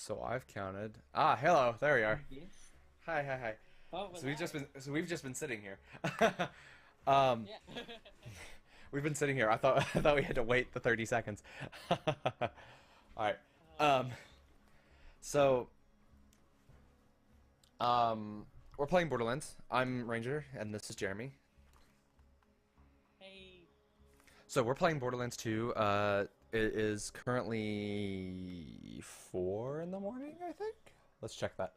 So I've counted. Ah, hello. There we are. Yes. Hi, hi, hi. Oh, we're So we've just live. been so we've just been sitting here. um, Yeah. we've been sitting here. I thought I thought we had to wait the 30 seconds. All right. Um, Uh, so um, we're playing Borderlands. I'm Ranger, and this is Jeremy. hey. So we're playing Borderlands 2. It is currently 4 in the morning, I think. Let's check that.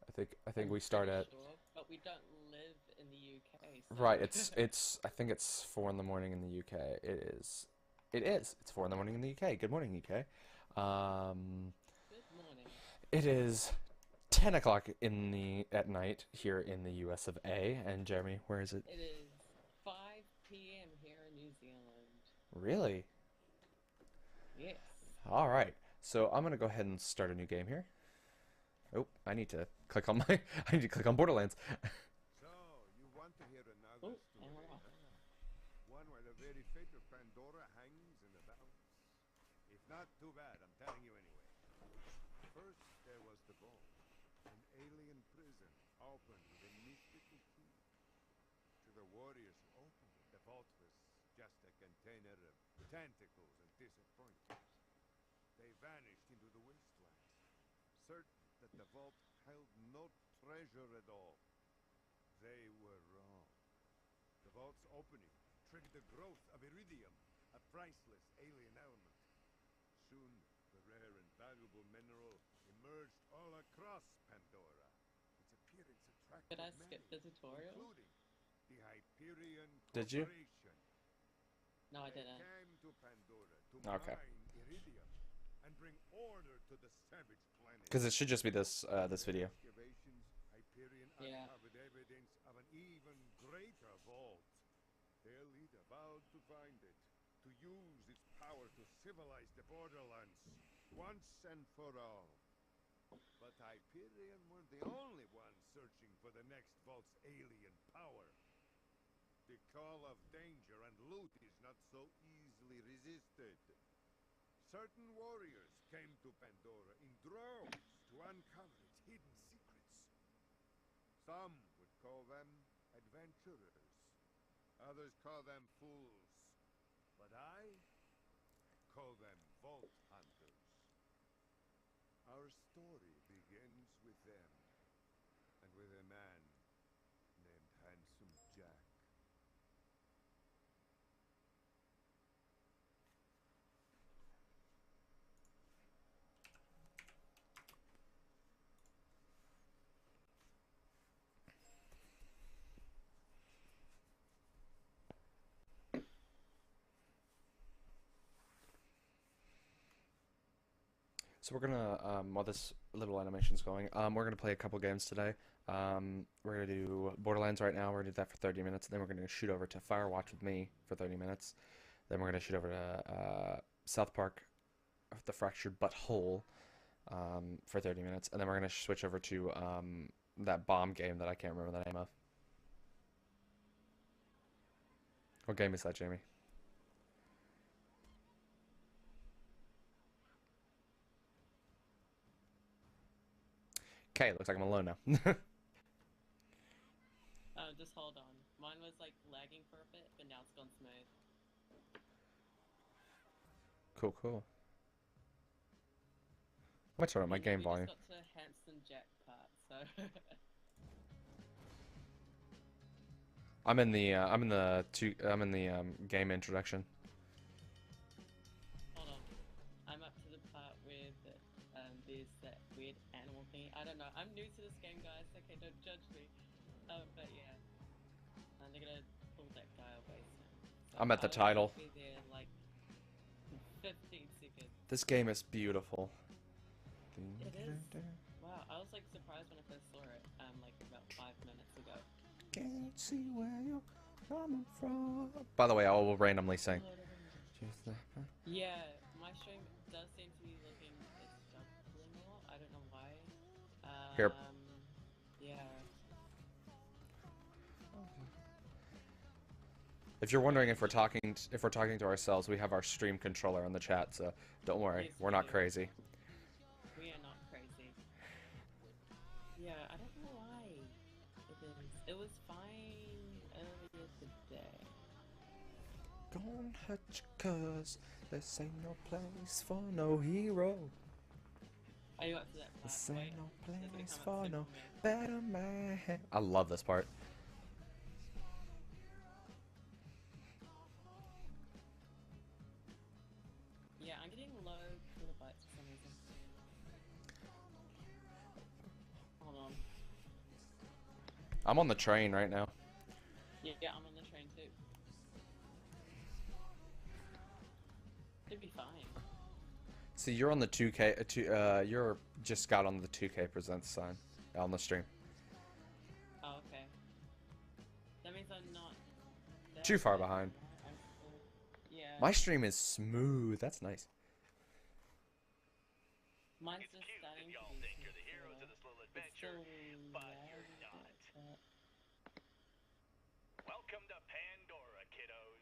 I think I'm we start pretty at sure, but we don't live in the UK, right. so. It's I think it's 4 in the morning in the UK. It is. It is. It's 4 in the morning in the UK. Good morning, UK. Um, Good morning. it is 10 o'clock in the at night here in the US of A. And Jeremy, where is it? It is 5 p.m. here in New Zealand. Really? Yes. All right. So I'm gonna go ahead and start a new game here. Oh, I need to click on my. I need to click on Borderlands. So, you want to hear another Oh, and we're story, off. huh? One where the very fate of Pandora hangs in the balance? If not, too bad, I'm telling you anyway. First, there was the vault, an alien prison opened with a mystical key. To the warriors who opened it, the vault was just a container of tentacles and disappointment. They vanished into the wasteland, certain that the vault held no treasure at all. They were wrong. The vault's opening triggered the growth of iridium, a priceless alien element. Soon, the rare and valuable mineral emerged all across Pandora. Its appearance Did attracted I many, skip the tutorial? including the Hyperion Did you? Corporation. No, I They didn't. came to Pandora to Okay. mine iridium and bring order to the savage planet. Because it should just be this Their video. excavations, Hyperion Yeah. uncovered evidence of an even greater vault. Their leader vowed to find it, to use its power to civilize the borderlands, once and for all. But Hyperion weren't the only ones searching for the next vault's alien power. The call of danger and loot is not so easily resisted. Certain warriors came to Pandora in droves to uncover its hidden secrets. Some would call them adventurers. Others call them fools. But I call them vault hunters. Our story begins with them, and with a man named Handsome Jack. So we're gonna while this little animation's going, we're gonna play a couple games today. We're gonna do Borderlands right now. We're gonna do that for 30 minutes. Then we're gonna shoot over to Firewatch with me for 30 minutes. Then we're gonna shoot over to South Park, the Fractured Butthole, for 30 minutes, and then we're gonna switch over to that bomb game that I can't remember the name of. What game is that, Jamie? Okay, looks like I'm alone now. Just hold on. Mine was like lagging for a bit, but now it's gone smooth. Cool, cool. I'm gonna turn up my Yeah, no, game we just volume. got to Handsome Jack part, so. I'm in the game introduction. Hold on. I'm up to the part with there's that weird animal thing. I don't know. I'm new to this game, guys. Okay, don't judge me. But yeah, and they're gonna pull that guy away soon. So I'm at the I'll title. be there in like 15 seconds. This game is beautiful. It is. Wow, I was like surprised when I first saw it. Like about 5 minutes ago. Can't see where you're coming from. By the way, I will randomly sing. Yeah, my stream does seem to be looking it's juggling more. I don't know why. Here, Yeah. if you're What wondering did you? if we're talking to ourselves, we have our stream controller in the chat, so don't worry, Yes, we're we not do. crazy. We are not crazy. Yeah, I don't know why it is. It was fine earlier today. Don't hurt your cuz this ain't no place for no hero. Oh, you got to that part. This ain't Wait, no there's gonna place come up for soon no for me. better man. I love this part. Yeah, I'm getting low kilobytes for some reason. Hold on. I'm on the train right now. Yeah, I'm on the train too. Should be fine. See, you're on the 2K. You're just got on the 2K presents sign on the stream. Oh, okay. That means I'm not that Too far bad, behind. right? I'm still... Yeah. My stream is smooth. That's nice. Mine's It's just cute starting if to y'all be think you're the smooth, heroes of this little It's adventure, still but lag you're a not. bit, Welcome to Pandora, kiddos.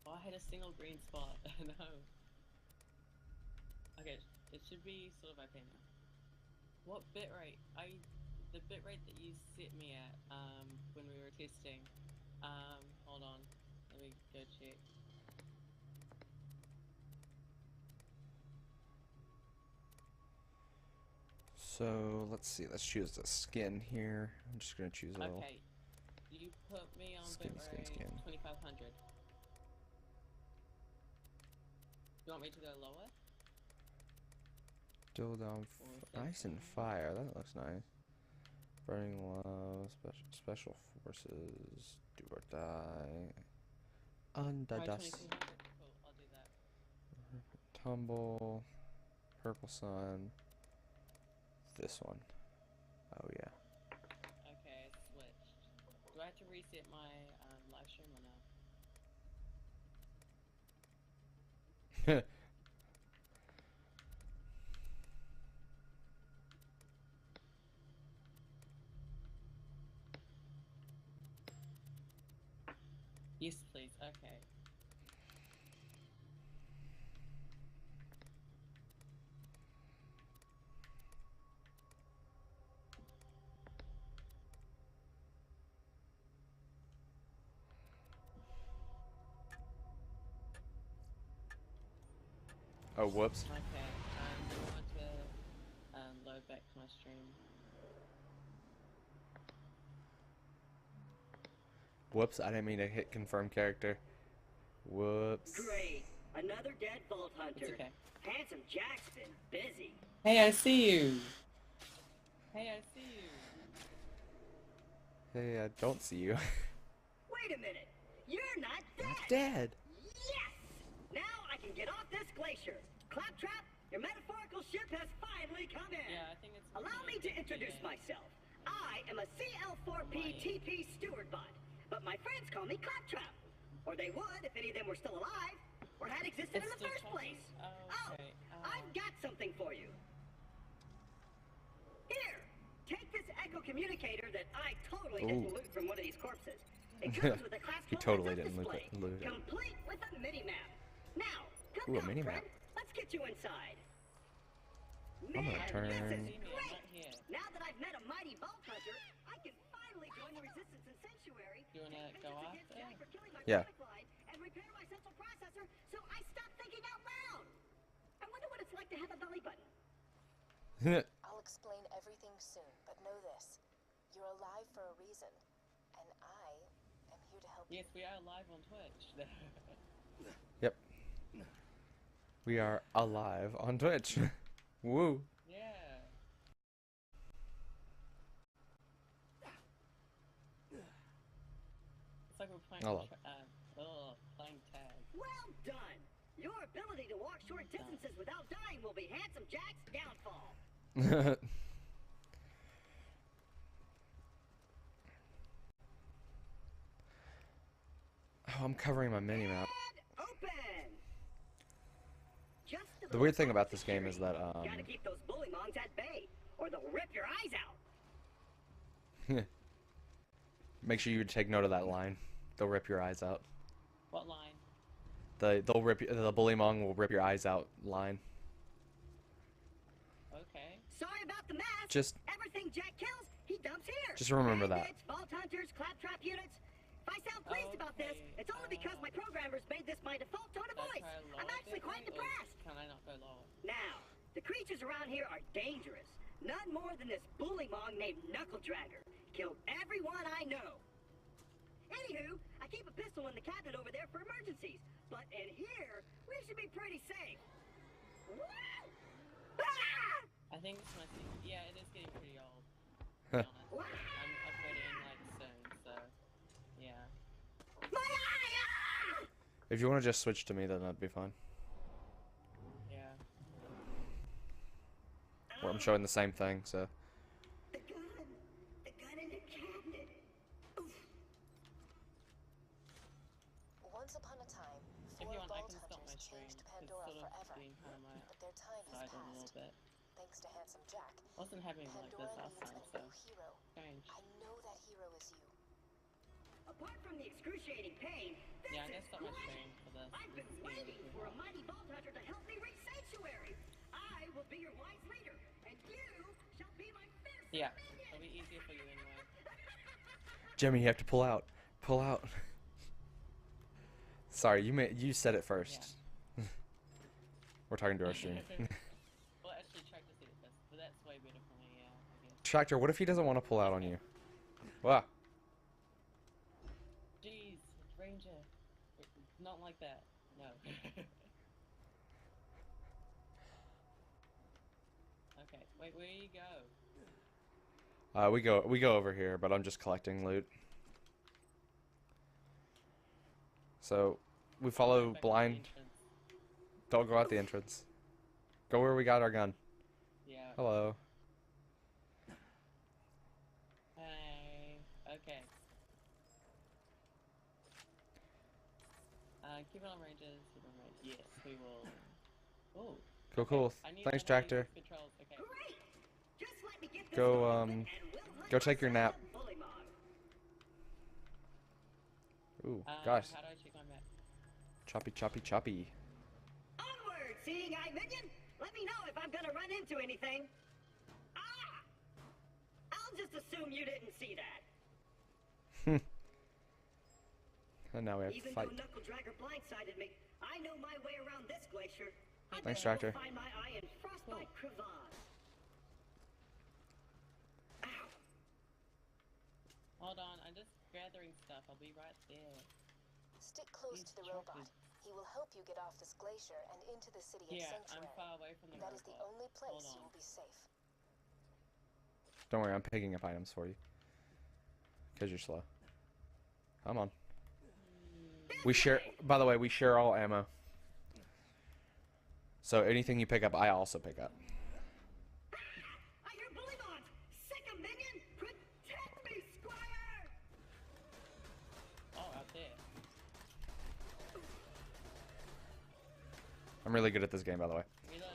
Oh, I had a single green spot. No. Okay, it should be sort of okay now. What bitrate? The bitrate that you set me at when we were testing. Hold on. Let me go check. So let's see. Let's choose the skin here. I'm just gonna choose a little. Okay. You put me on Skin. bitrate 2500. You want me to go lower? Still down. Or is that Ice and fine? fire. That looks nice. Burning love. Special forces. Do or die. Under Try dust. 2200. Cool, I'll do that. Tumble. Purple sun. This one. Oh yeah. Okay, switched. Do I have to reset my live stream or no? Yes, please. Okay. Oh whoops. Okay. I'm going to load back to my stream. Whoops. I didn't mean to hit confirm character. Whoops. Great. Another dead Vault It's Hunter. okay. Handsome Jack's been busy. Hey, I see you. Hey, I see you. Hey, I don't see you. Wait a minute. You're not dead. Not dead. Yes! Now I can get off this glacier. Claptrap, your metaphorical ship has finally come in. Yeah, I think it's. Allow me to introduce myself. I am a CL4P TP steward bot, but my friends call me Claptrap. Or they would if any of them were still alive, or had existed It's in the still first talking? place. Oh, okay. I've got something for you. Here, take this echo communicator that I totally didn't Ooh. loot from one of these corpses. It comes with a class You 12 totally heads-up didn't loot display, it- loot it. complete with a mini-map. Now, come Ooh, a down, mini-map. friend. Let's get you inside. I'm gonna Man, turn- this is See me, I'm great. not here. Now that I've met a mighty Vault Hunter, I can finally join the Resistance and Sanctuary. You wanna take go vengeance after? against Jack for killing my Yeah. product line, and repair my central processor so I stop thinking out loud. I wonder what it's like to have a belly button. I'll explain everything soon, but know this. You're alive for a reason, and I am here to help you. Yes, we are live on Twitch. Yep. We are alive on Twitch. Woo. Yeah. It's like we're playing, Hello. playing tag. Well done! Your ability to walk short distances without dying will be Handsome Jack's downfall. Oh, I'm covering my mini-map. And open! Just a The little weird thing about this game security. is that, Gotta keep those bullymongs at bay, or they'll rip your eyes out. make sure you take note of that line. They'll rip your eyes out. What line? The bullymong will rip your eyes out line. Okay. Sorry about the mask. Just Everything Jack kills, he dumps here. Just remember that. Bandits, vault hunters, claptrap units. If I sound pleased about this, Okay, it's only because my programmers made this my default tone of Should I voice. try lower I'm actually quite quickly, or depressed. Can I not go lower? Now, the creatures around here are dangerous. None more than this bullymong named Knuckle Dragger. Killed everyone I know. Anywho, I keep a pistol in the cabinet over there for emergencies. But in here, we should be pretty safe. Woo! Ah! I think it's my yeah, it is getting pretty old. To be honest. Wow! I'm upgrading like soon, so yeah. My eye! Ah! if you want to just switch to me, then that'd be fine. Yeah. Or I'm showing the same thing, so. The gun in the cabinet. Oof. Once upon a time, If four you want, I vault can stop my hunters stream. changed It's Pandora sort of forever, getting kind of my but their time has side a little passed. bit. Thanks to Handsome Jack, Wasn't happening like this Pandora last needs time, a so new hero. strange. I know that hero is you. Apart from the excruciating pain, this Yeah, I is guess stop my great. stream for this. I've been This is getting waiting too for a hot. mighty vault hunter to help me reach sanctuary. I will be your wise leader, and you shall be my fearsome Yeah, minion. it'll be easier for you anyway. Jimmy, you have to pull out. Pull out. Sorry, you said it first. We're talking to our stream. Well, actually, Tractor did it first, but that's way better for me, yeah, I guess. Tractor, what if he doesn't want to pull out on you? Wow. Jeez, Ranger. Not like that. No. Okay, wait, where you go? We go over here, but I'm just collecting loot. So, we follow Back to the blind. entrance. Don't go out the entrance. Go where we got our gun. Yeah. Hello. Hey. Okay. Keep it on ranges. Keep it on range. Yes, we will. Oh. Cool, cool. I need Thanks, to know how to Tractor. use controls. Okay. Great! Just let me get this Go, going, um, and we'll hunt go take your nap. ourselves a bullymong. Ooh, gosh. How do I check my map? Choppy, choppy, choppy. Onward, seeing eye minion! Let me know if I'm gonna run into anything. Ah! I'll just assume you didn't see that. And now we have to Even fight. though Knuckle Dragger blindsided me, I know my way around this glacier. I Thanks, bet Tractor. you'll find my eye in frostbite crevasse. Ow! Hold on, I'm just gathering stuff. I'll be right there. Stick close He's to the chopping. robot. He will help you get off this glacier and into the city of Yeah, I'm Sanctuary. far away from the That is the robot. only place you on. will be safe. Don't worry, I'm picking up items for you. Because you're slow. Come on. We share, by the way, we share all ammo. So anything you pick up, I also pick up. I hear bullymongs! Sick of minion! Protect me, Squire! Oh, out there. I'm really good at this game, by the way. Reload.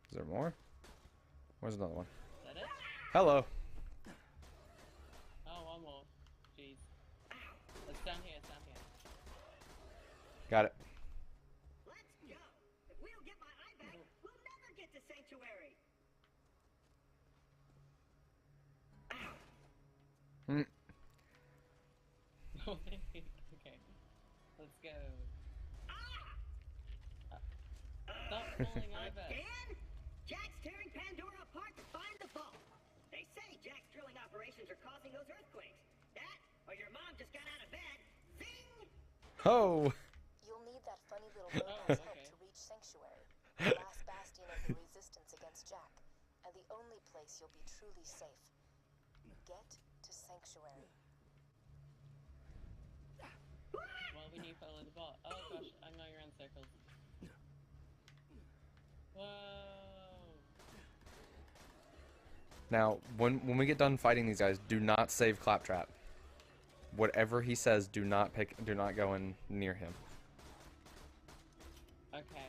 Is there more? Where's another one? Is that it? Hello. Oh, one more. Jeez. It's down here, it's down here. Got it. Let's go! If we don't get my eye back, we'll never get to Sanctuary! Ow! Hmm. Okay. Let's go. Stop falling over. Again? Jack's tearing Pandora apart to find the vault. They say Jack's drilling operations are causing those earthquakes. or your mom just got out of bed. Zing! Oh! You'll need that funny little Oh, robot's help okay. to reach Sanctuary, the last bastion of the resistance against Jack, and the only place you'll be truly safe. Get to Sanctuary. Well, we need to follow the bot. Oh gosh, I'm going around circles. Whoa! Now, when we get done fighting these guys, do not save Claptrap. Whatever he says, do not go in near him. Okay.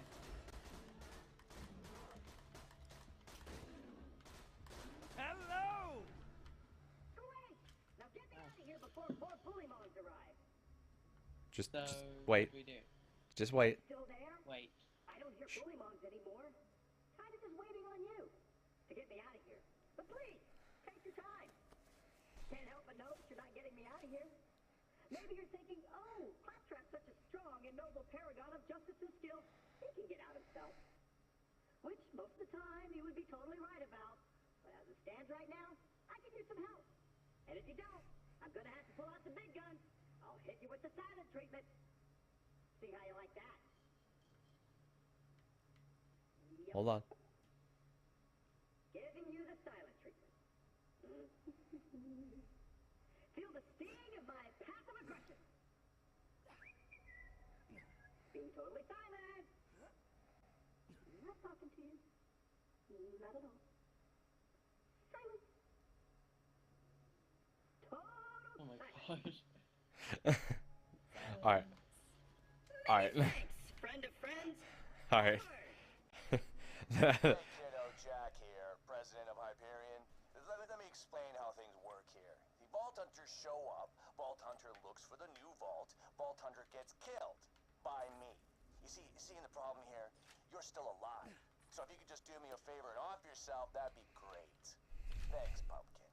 Hello! Great! Now get me out of here before more bully mongs arrive. Just So wait. what do we do? Just wait. Still there? Wait. I don't hear bully mongs anymore. Kinda just waiting on you to get me out of here. But please, take your time. Can't help but notice you're not getting me out of here. Maybe you're thinking, oh, Claptrap's such a strong and noble paragon of justice and skill, he can get out himself. Which, most of the time, you would be totally right about. But as it stands right now, I can use some help. And if you don't, I'm gonna have to pull out the big gun. I'll hit you with the silent treatment. See how you like that? Yep. Hold on. Giving you the silent treatment. Feel the sting of my passive aggression. Being totally silent. Not talking to you. Not at all. Silence. Total Oh my silence. gosh. Alright. Alright. Thanks, friend of friends. Alright. Hey kiddo, Jack here, president of Hyperion. Let me explain how things work here. The Vault Hunters show up, Vault Hunter looks for the new vault, Vault Hunter gets killed. By me. You see the problem here? You're still alive. So if you could just do me a favor and off yourself, that'd be great. Thanks, Pumpkin.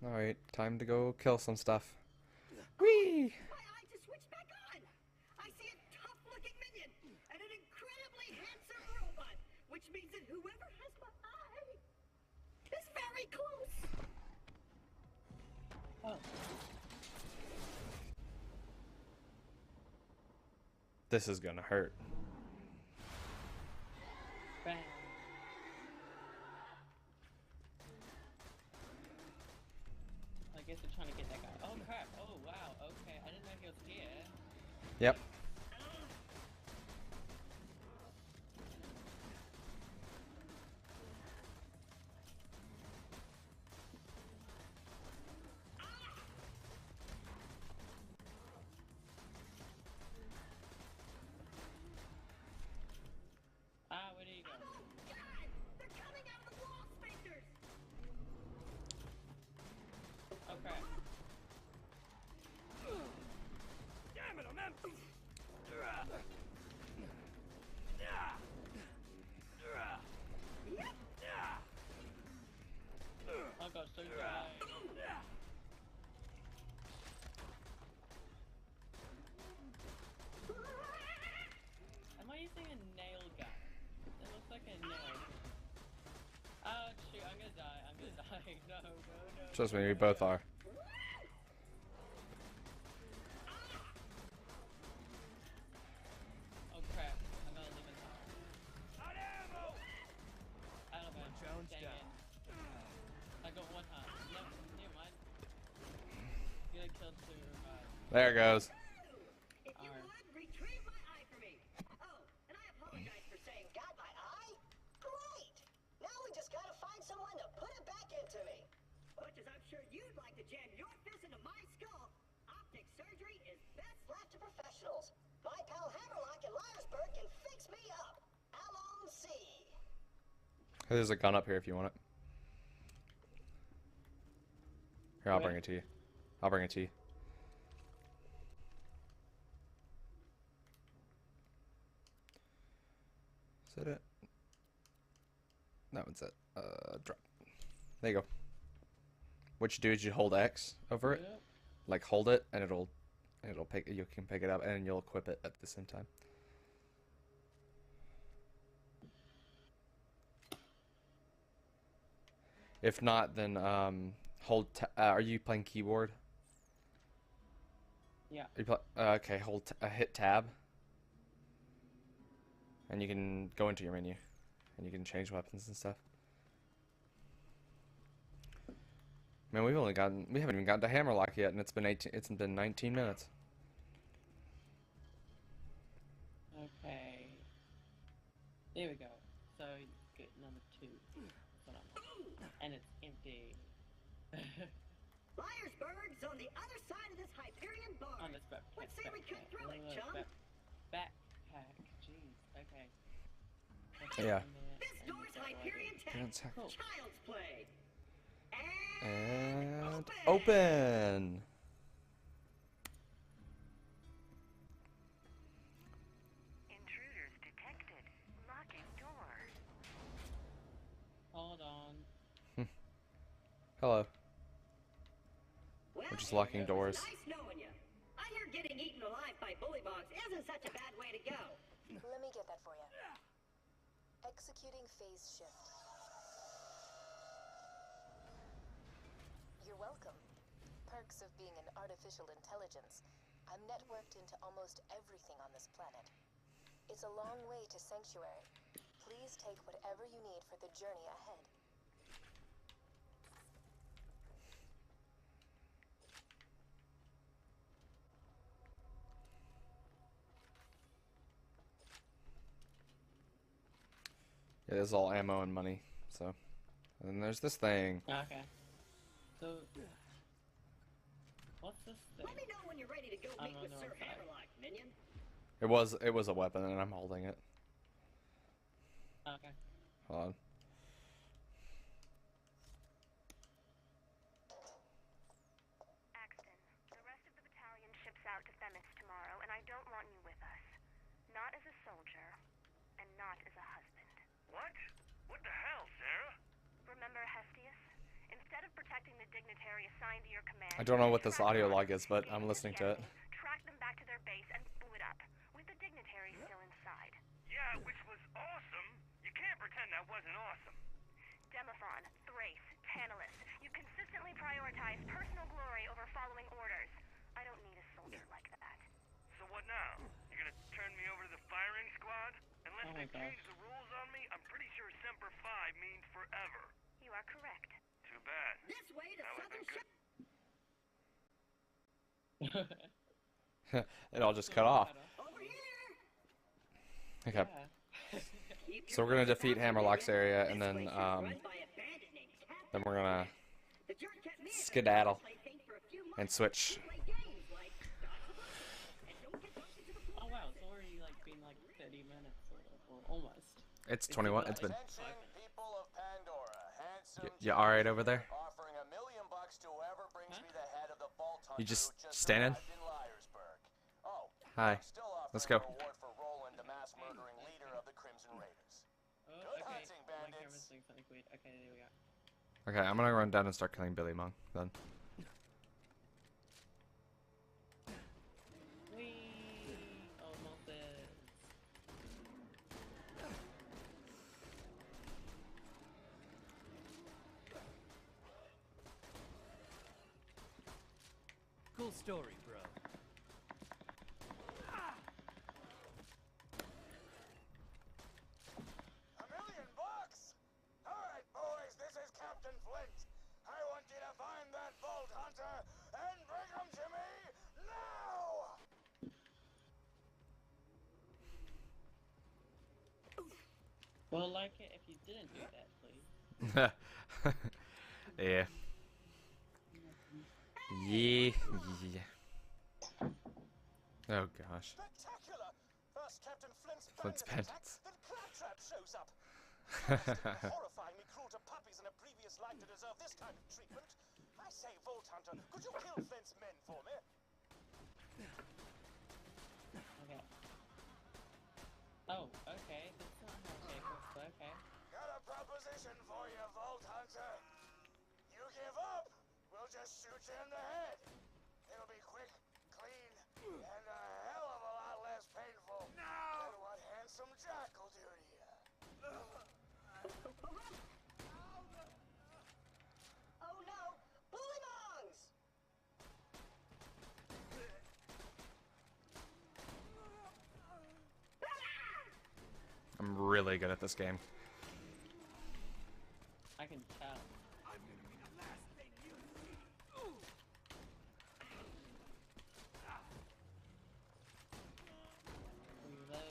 Alright, time to go kill some stuff. Whee! My eye just switched back on. I see a tough-looking minion and an incredibly handsome robot, which means that whoever has my eye is very close. Oh. This is gonna hurt. Bang. I guess they're trying to get that guy. Oh crap. Oh wow. Okay. I didn't know he was here. Yep. Ah, where do you go? Oh, God! They're coming out of the wall sphincters! Oh crap. Damn it, I'm empty! Oh gosh, so dry. Am I using a nail gun? It looks like a nail. Oh shoot, I'm gonna die. I'm gonna die. No, no, no. Trust me, we both are. Oh crap. I'm gonna leave it now. Out ammo! I don't know. challenge Dang down. it. I got one heart. No, never mind. You gotta kill two to revive. There it goes. If you Alright. would, retrieve my eye for me. Oh, and I apologize for saying Got my eye? Great! Now we just gotta find someone to put it back into me. much as I'm sure you'd like to jam your fist into my skull, optic surgery is best Left to professionals. My pal Hammerlock in Liarsburg can fix me up. Alon C. There's a gun up here if you want it. Here, I'll Where? bring it to you. I'll bring it to you. Is that it? That one's it. Drop. There you go. What you do is you hold X over it, Yep. like hold it, and it'll pick. You can pick it up, and you'll equip it at the same time. If not, then are you playing keyboard? Yeah. Okay, hit tab, and you can go into your menu, and you can change weapons and stuff. Man, we haven't even gotten to Hammerlock yet, and it's been 19 minutes. Okay. There we go. So get number 2. That's what I'm on. And it's empty. Flyersburg's on the other side of this Hyperion bar. On this backpack. Let's say we cut through it, chum. Backpack. Jeez. Okay. Yeah. This door's Hyperion Tech. Cool. Child's play. And open. Intruders detected. Locking door. Hold on. Hello. Well, We're just locking doors. Nice knowing you. I hear getting eaten alive by bullymongs isn't such a bad way to go. Let me get that for you. Executing phase shift. You're welcome. Perks of being an artificial intelligence. I'm networked into almost everything on this planet. It's a long way to Sanctuary. Please take whatever you need for the journey ahead. Yeah, this is all ammo and money. So, and then there's this thing. Okay. So, what's this thing? Let me know when you're ready to go I'm meet on with the Sir right side. Hammerlock, minion. It was a weapon, and I'm holding it. Okay. Hold on. Axton, the rest of the battalion ships out to Themis tomorrow, and I don't want you with us. Not as a soldier, and not as a husband. What? What the hell, Sarah? Remember Hestius? Instead of protecting the dignitary assigned to your command, I don't know what this tracked audio them, log is, but gave I'm them listening the to it. enemy, tracked them back to their base, and blew it up, with the dignitary still inside. Yeah, which was awesome. You can't pretend that wasn't awesome. Demophon, Thrace, Tantalus, you consistently prioritize personal glory over following orders. I don't need a soldier like that. So what now? You gonna turn me over to the firing squad? Unless Oh they my gosh. change the rules on me, I'm pretty sure Semper Fi means forever. You are correct. Too bad. This way to That would've Southern been good. Ship. It all just cut off. Over here. Okay. Yeah. Keep So your we're gonna eyes defeat out, Hammerlock's minion. area, This and then place is run by a bandit named Captain then we're gonna The jerk kept me at the skedaddle plaything for a few and months. switch. We play games like dodge the bullet and don't get dunked into the pool. Oh wow, it's already like been like 30 minutes or almost. It's 21. It's been. Attention, people of Pandora. Handsome You alright over there? offering $1 million to whoever brings me the head of the Vault Hunter You just who standing? arrived in Liarsburg. Oh, Hi. I'm still offering Let's go. a reward for Roland, the mass murdering leader of the Crimson Raiders. Oh, Good okay. hunting, My bandits. camera's doing something weird. Okay, there we go. Okay, I'm gonna run down and start killing Billy Monk then. Whee! Oh, Moses. Cool story, bro. $1 million bucks? All right, boys, this is Captain Flint. I want you to find that Vault Hunter and bring him to me now! Well, like it if you didn't do that, please. Yeah. Yeah. Yeah. Oh gosh. Spectacular! First Captain Flint's Flint's bandit attack, bandits. then Claptrap shows up. Horrifyingly cruel to puppies in a previous life to deserve this kind of treatment. I say, Vault Hunter, could you kill Flint's men for me? Okay. Oh, okay. That's not how Takeover, but okay. Got a proposition for you, Vault Hunter. You give up, we'll just shoot you in the head. It'll be quick, clean, and a hell of a lot less painful than what Handsome Jack will do to you. I'm really good at this game. I can tell. Reload.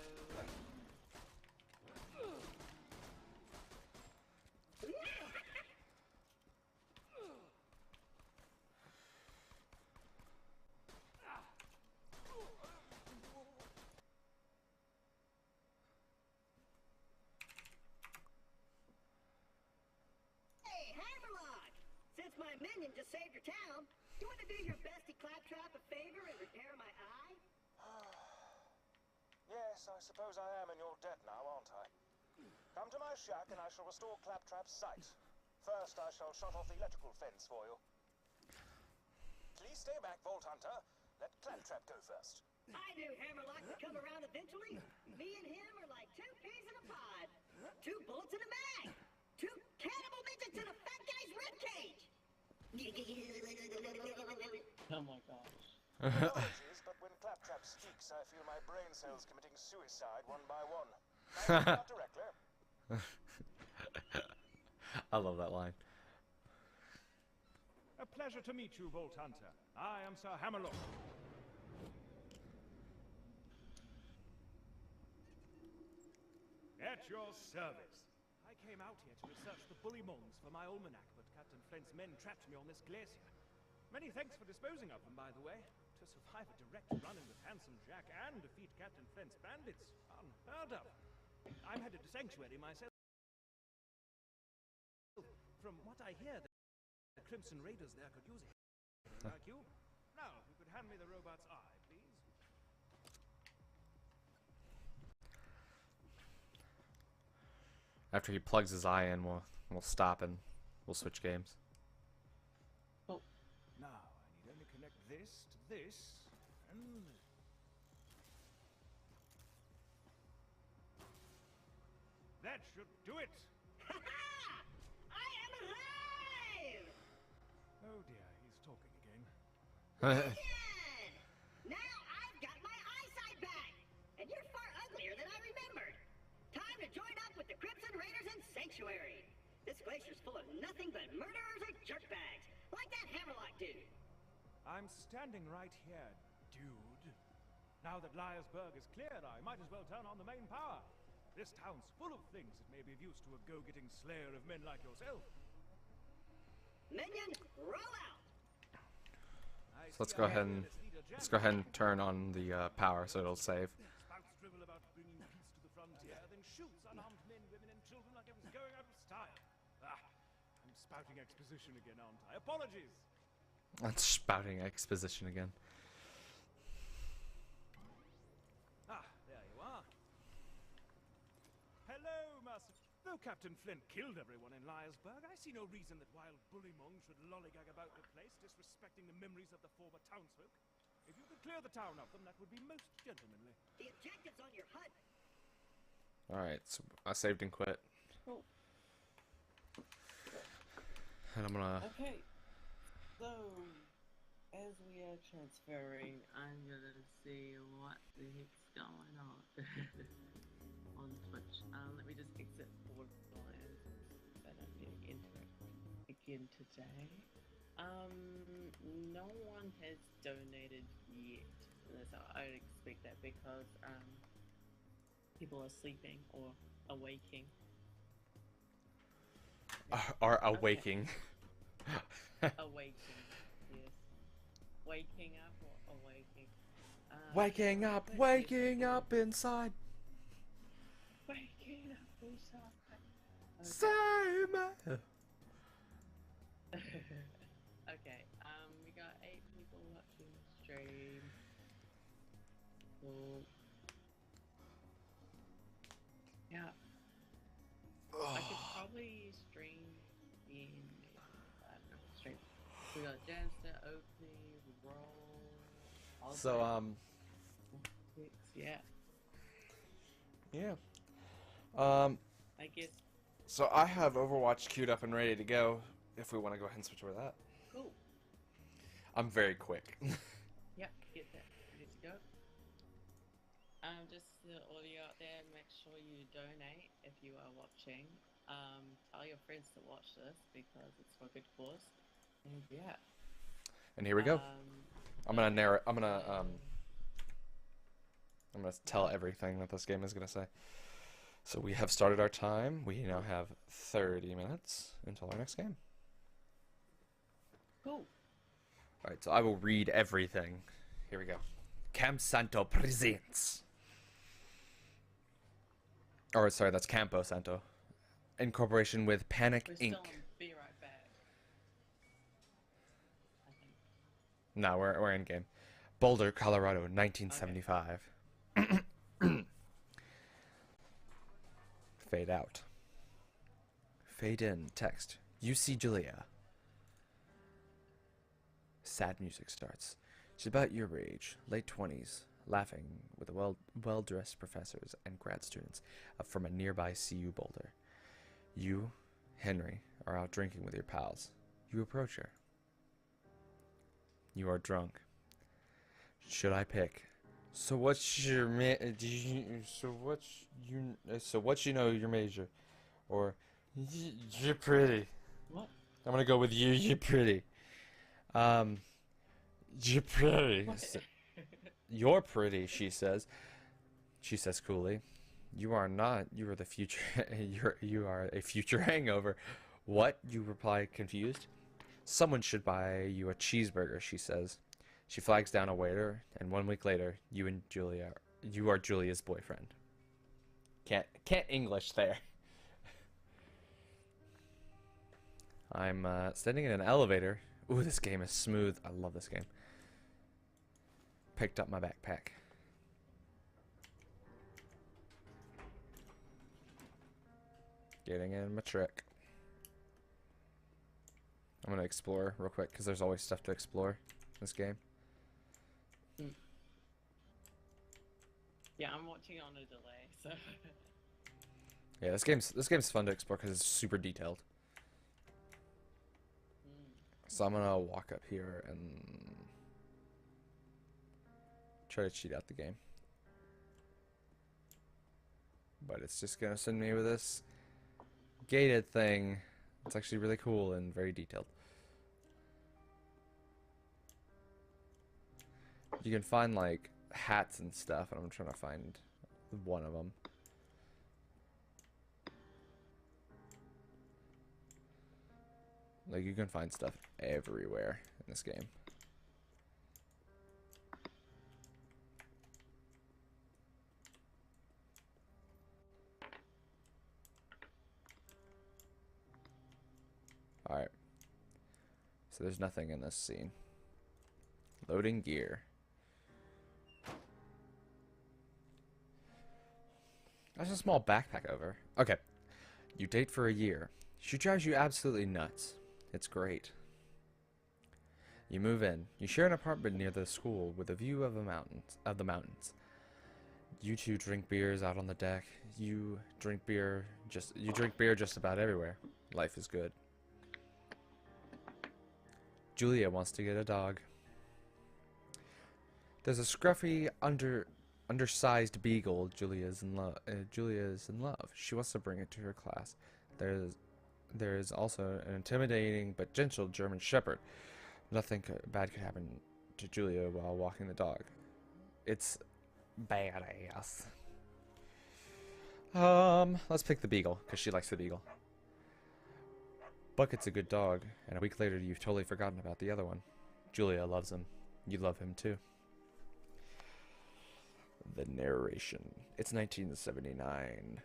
Hey, Hammerlock! Since my minion just saved your town, you want to do your bestie Claptrap a favor and repair my eye? Yes, I suppose I am in your debt now, aren't I? Come to my shack and I shall restore Claptrap's sight. First, I shall shut off the electrical fence for you. Please stay back, Vault Hunter. Let Claptrap go first. I knew Hammerlock would come around eventually. Me and him are like two peas in a pod. Two bullets in a mag. Two cannibal midgets in a fat guy's ribcage. Oh my gosh. Apologies, but when Claptrap speaks, I feel my brain cells committing suicide one by one. I'll do that directly. I love that line. A pleasure to meet you, Vault Hunter. I am Sir Hammerlock. At your service. I came out here to research the bullymongs for my almanac, but Captain Flint's men trapped me on this glacier. Many thanks for disposing of them, by the way. To survive a direct run-in with Handsome Jack and defeat Captain Flint's bandits, unheard of. I'm headed to Sanctuary myself. From what I hear, the Crimson Raiders there could use it. Like you. Now, if you could hand me the robot's eye, please. After he plugs his eye in, we'll stop and we'll switch games. Oh. Now, I need only connect this to this, and... That should do it! I am alive! Oh dear, he's talking again. Again! Now I've got my eyesight back! And you're far uglier than I remembered! Time to join up with the Crimson Raiders in Sanctuary! This glacier's full of nothing but murderers or jerkbags, like that Hammerlock dude! I'm standing right here, dude. Now that Liarsburg is cleared, I might as well turn on the main power. This town's full of things that may be of use to a go-getting slayer of men like yourself. Minion, roll out! So let's go ahead and turn on the power so it'll save. Spouts drivel about bringing peace to the frontier, then shoots unarmed men, women, and children like it was going out of style. I'm spouting exposition again, aren't I? Apologies. That's spouting exposition again. There you are. Hello, Master. Though Captain Flint killed everyone in Liarsburg, I see no reason that wild bullymong should lollygag about the place, disrespecting the memories of the former townsfolk. If you could clear the town of them, that would be most gentlemanly. The objective's on your HUD. Alright, so I saved and quit. Oh. And I'm gonna... Okay. So, as we are transferring, I'm gonna see what the heck's going on on Twitch. Let me just exit Borderlands so I don't get into it again today. No one has donated yet. So I would expect that because people are sleeping or awaking. Are awaking. Awaking, yes. Waking up or awaking? Waking up inside. Waking up inside. Same. Okay, we got 8 people watching the stream. Cool. Yeah. I could probably stream in, I don't know, stream. We got Jazster, Oakley, Roll. So, yeah. Yeah. I guess. So I have Overwatch queued up and ready to go if we want to go ahead and switch over to that. Cool. I'm very quick. Yep, get that ready to go. Just the audio out there, make sure you donate if you are watching. Tell your friends to watch this because it's for a good cause. And yeah. And here we go. I'm gonna narrate. I'm gonna tell everything that this game is gonna say. So we have started our time. We now have 30 minutes until our next game. Cool. All right. So I will read everything. Here we go. Camp Santo presents. Or sorry, that's Campo Santo. In cooperation with Panic We're Inc. still on Be Right Back. I think. No, we're in game. Boulder, Colorado, 1975. Okay. Fade out. Fade in. Text. You see Julia. Sad music starts. She's about your age, late 20s, laughing with the well-dressed professors and grad students from a nearby CU Boulder. You, Henry, are out drinking with your pals. You approach her. You are drunk. Should I pick? So what's your what's your major? Or you're pretty. What? I'm gonna go with you. You're pretty. You're pretty. You're pretty, she says. She says coolly. You are not. You are the future. You are a future hangover. What? You reply, confused. Someone should buy you a cheeseburger, she says. She flags down a waiter, and 1 week later, you are Julia's boyfriend. Can't English there. I'm standing in an elevator. Ooh, this game is smooth. I love this game. Picked up my backpack. Getting in my truck. I'm gonna explore real quick because there's always stuff to explore in this game. Yeah, I'm watching on a delay, so. Yeah, this game's fun to explore because it's super detailed. So I'm gonna walk up here and try to cheat out the game. But it's just gonna send me with this gated thing. It's actually really cool and very detailed. You can find like hats and stuff, and I'm trying to find one of them. Like, you can find stuff everywhere in this game. Alright. So there's nothing in this scene. Loading gear. That's a small backpack over. Okay. You date for a year. She drives you absolutely nuts. It's great. You move in. You share an apartment near the school with a view of the mountains. You two drink beers out on the deck. You drink beer just about everywhere. Life is good. Julia wants to get a dog. There's a scruffy undersized beagle. Julia is in love. She wants to bring it to her class. There is also an intimidating but gentle German Shepherd. Nothing bad could happen to Julia while walking the dog. It's badass. Let's pick the beagle, because she likes the beagle. Bucket's a good dog, and a week later you've totally forgotten about the other one. Julia loves him. You love him too. The narration. It's 1979.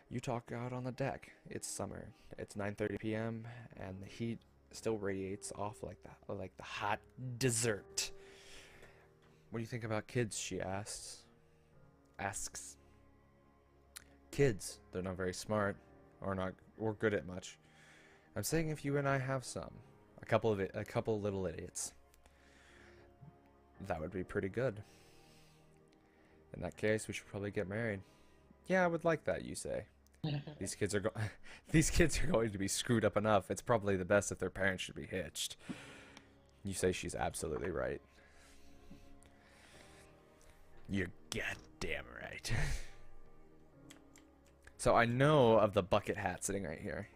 You talk out on the deck. It's summer. It's 9:30 p.m. and the heat still radiates off like the hot dessert. What do you think about kids? She asks. Kids. They're not very smart, or good at much. I'm saying if you and I have some, a couple little idiots. That would be pretty good. In that case, we should probably get married. Yeah, I would like that, you say. These kids are going to be screwed up enough. It's probably the best if their parents should be hitched. You say she's absolutely right. You're God damn right. So I know of the bucket hat sitting right here.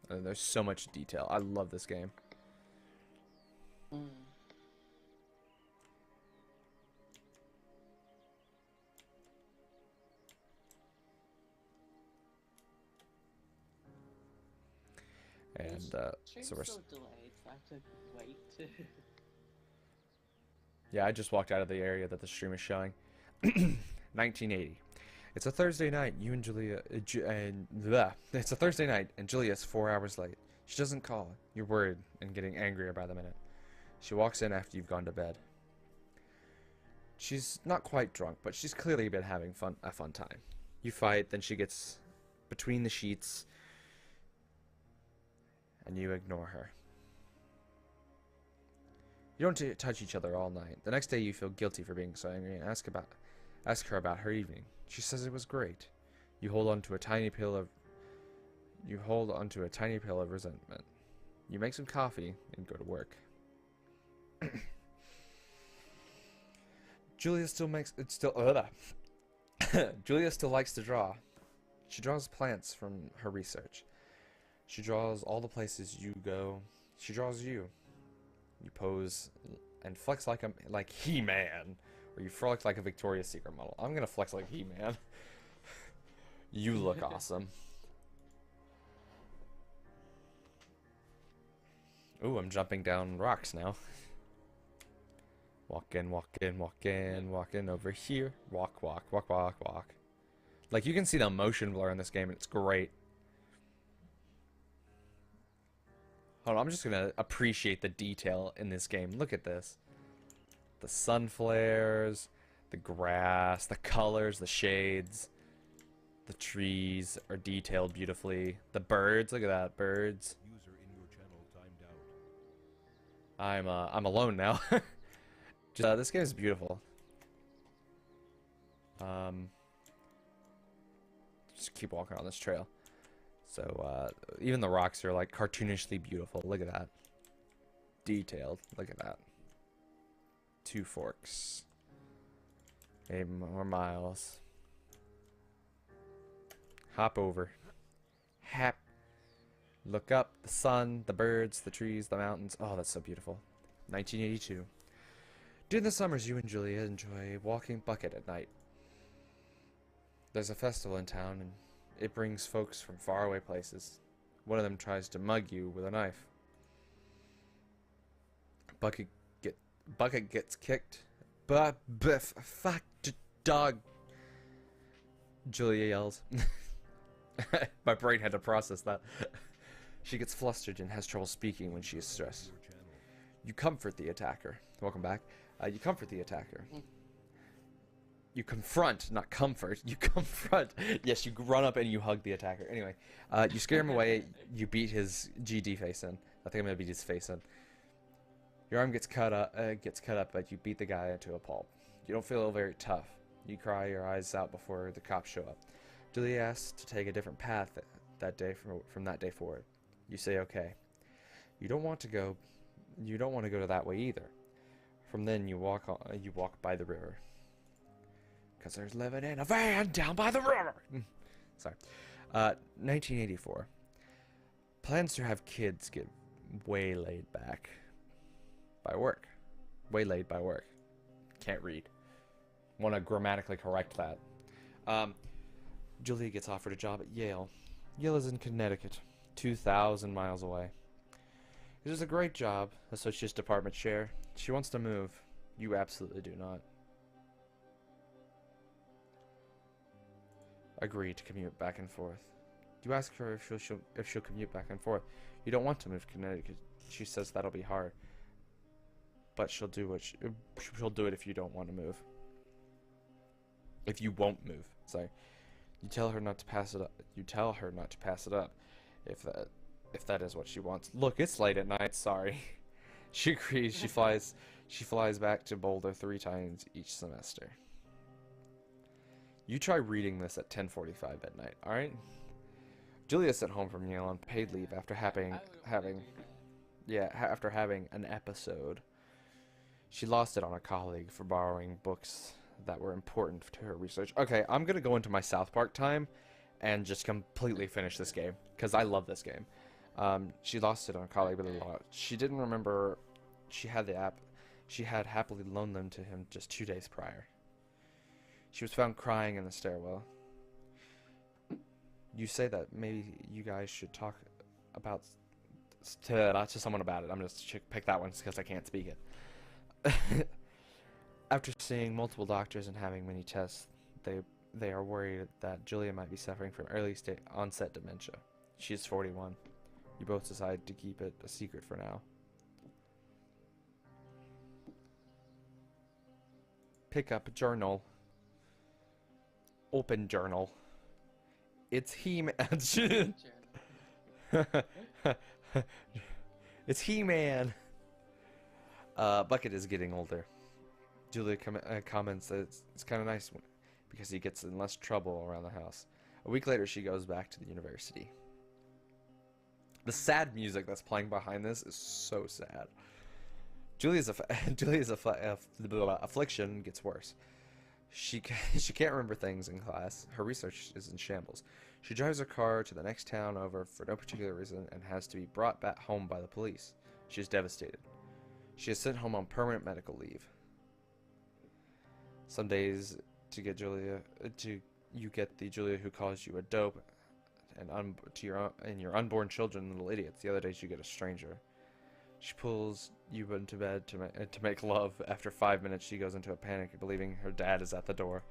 And there's so much detail. I love this game. Mm. And Stream's so we're still delayed, so I have to wait to. yeah, I just walked out of the area that the stream is showing. 1980. It's a Thursday night. You and Julia It's a Thursday night, and Julia's 4 hours late. She doesn't call. You're worried and getting angrier by the minute. She walks in after you've gone to bed. She's not quite drunk, but she's clearly been having a fun time. You fight, then she gets between the sheets, and you ignore her. You don't touch each other all night. The next day you feel guilty for being so angry and ask her about her evening. She says it was great. You hold on to a tiny pill of resentment. You make some coffee and go to work. Julia still likes to draw. She draws plants from her research. She draws all the places you go. She draws you. You pose and flex like He-Man, or you flex like a Victoria's Secret model. I'm gonna flex like He-Man. You look awesome. Ooh, I'm jumping down rocks now. Walk in, walk in, walk in, walk in over here. Walk, walk, walk, walk, walk. Like, you can see the motion blur in this game, and it's great. Hold on, I'm just gonna appreciate the detail in this game. Look at this. The sun flares, the grass, the colors, the shades. The trees are detailed beautifully. The birds, look at that, birds. User in your channel timed out. I'm alone now. This game is beautiful. Just keep walking on this trail. So even the rocks are like cartoonishly beautiful. Look at that. Detailed. Look at that. 2 forks. 8 more miles. Hop over. Hap. Look up. The sun, the birds, the trees, the mountains. Oh, that's so beautiful. 1982. During the summers, you and Julia enjoy walking bucket at night. There's a festival in town, and it brings folks from faraway places. One of them tries to mug you with a knife. Bucket gets kicked. Fuck dog. Julia yells. My brain had to process that. She gets flustered and has trouble speaking when she is stressed. You comfort the attacker. Welcome back. You comfort the attacker. You confront, not comfort. You confront. Yes, you run up and you hug the attacker. Anyway, you scare him away. You beat his GD face in. I think I'm gonna beat his face in. Your arm gets cut up, but you beat the guy into a pulp. You don't feel very tough. You cry your eyes out before the cops show up. Julia asks to take a different path that day from that day forward. You say okay. You don't want to go to that way either. From then you walk by the river. Because there's living in a van down by the river. Sorry. 1984. Plans to have kids get waylaid by work. Waylaid by work. Can't read. Want to grammatically correct that. Julia gets offered a job at Yale. Yale is in Connecticut, 2,000 miles away. It is a great job, associate's department chair. She wants to move. You absolutely do not. Agree to commute back and forth. You ask her if she'll commute back and forth. You don't want to move to Connecticut. She says that'll be hard. But she'll do it if you don't want to move. If you won't move. Sorry. You tell her not to pass it up. If that is what she wants. Look, it's late at night. Sorry. She agrees. She flies back to Boulder 3 times each semester. You try reading this at 10:45 at night. All right. Julia sent home from Yale on paid leave after having. after having an episode. She lost it on a colleague for borrowing books that were important to her research. Okay, I'm gonna go into my South Park time and just completely finish this game because I love this game. She lost it on a colleague, but she didn't remember she had the app. She had happily loaned them to him just 2 days prior. She was found crying in the stairwell. You say that maybe you guys should talk about to someone about it. I'm just pick that one because I can't speak it. After seeing multiple doctors and having many tests, they are worried that Julia might be suffering from early onset dementia. She's 41. You both decide to keep it a secret for now. Pick up journal. Open journal. It's He-Man. It's He-Man. Bucket is getting older. Julia comments that it's kind of nice because he gets in less trouble around the house. A week later, she goes back to the university. The sad music that's playing behind this is so sad. Julia's affliction gets worse. She can't remember things in class. Her research is in shambles. She drives her car to the next town over for no particular reason and has to be brought back home by the police. She is devastated. She is sent home on permanent medical leave. Some days you get the Julia who calls you a dope and your unborn children little idiots. The other days you get a stranger. She pulls you into bed to make love. After 5 minutes, she goes into a panic, believing her dad is at the door.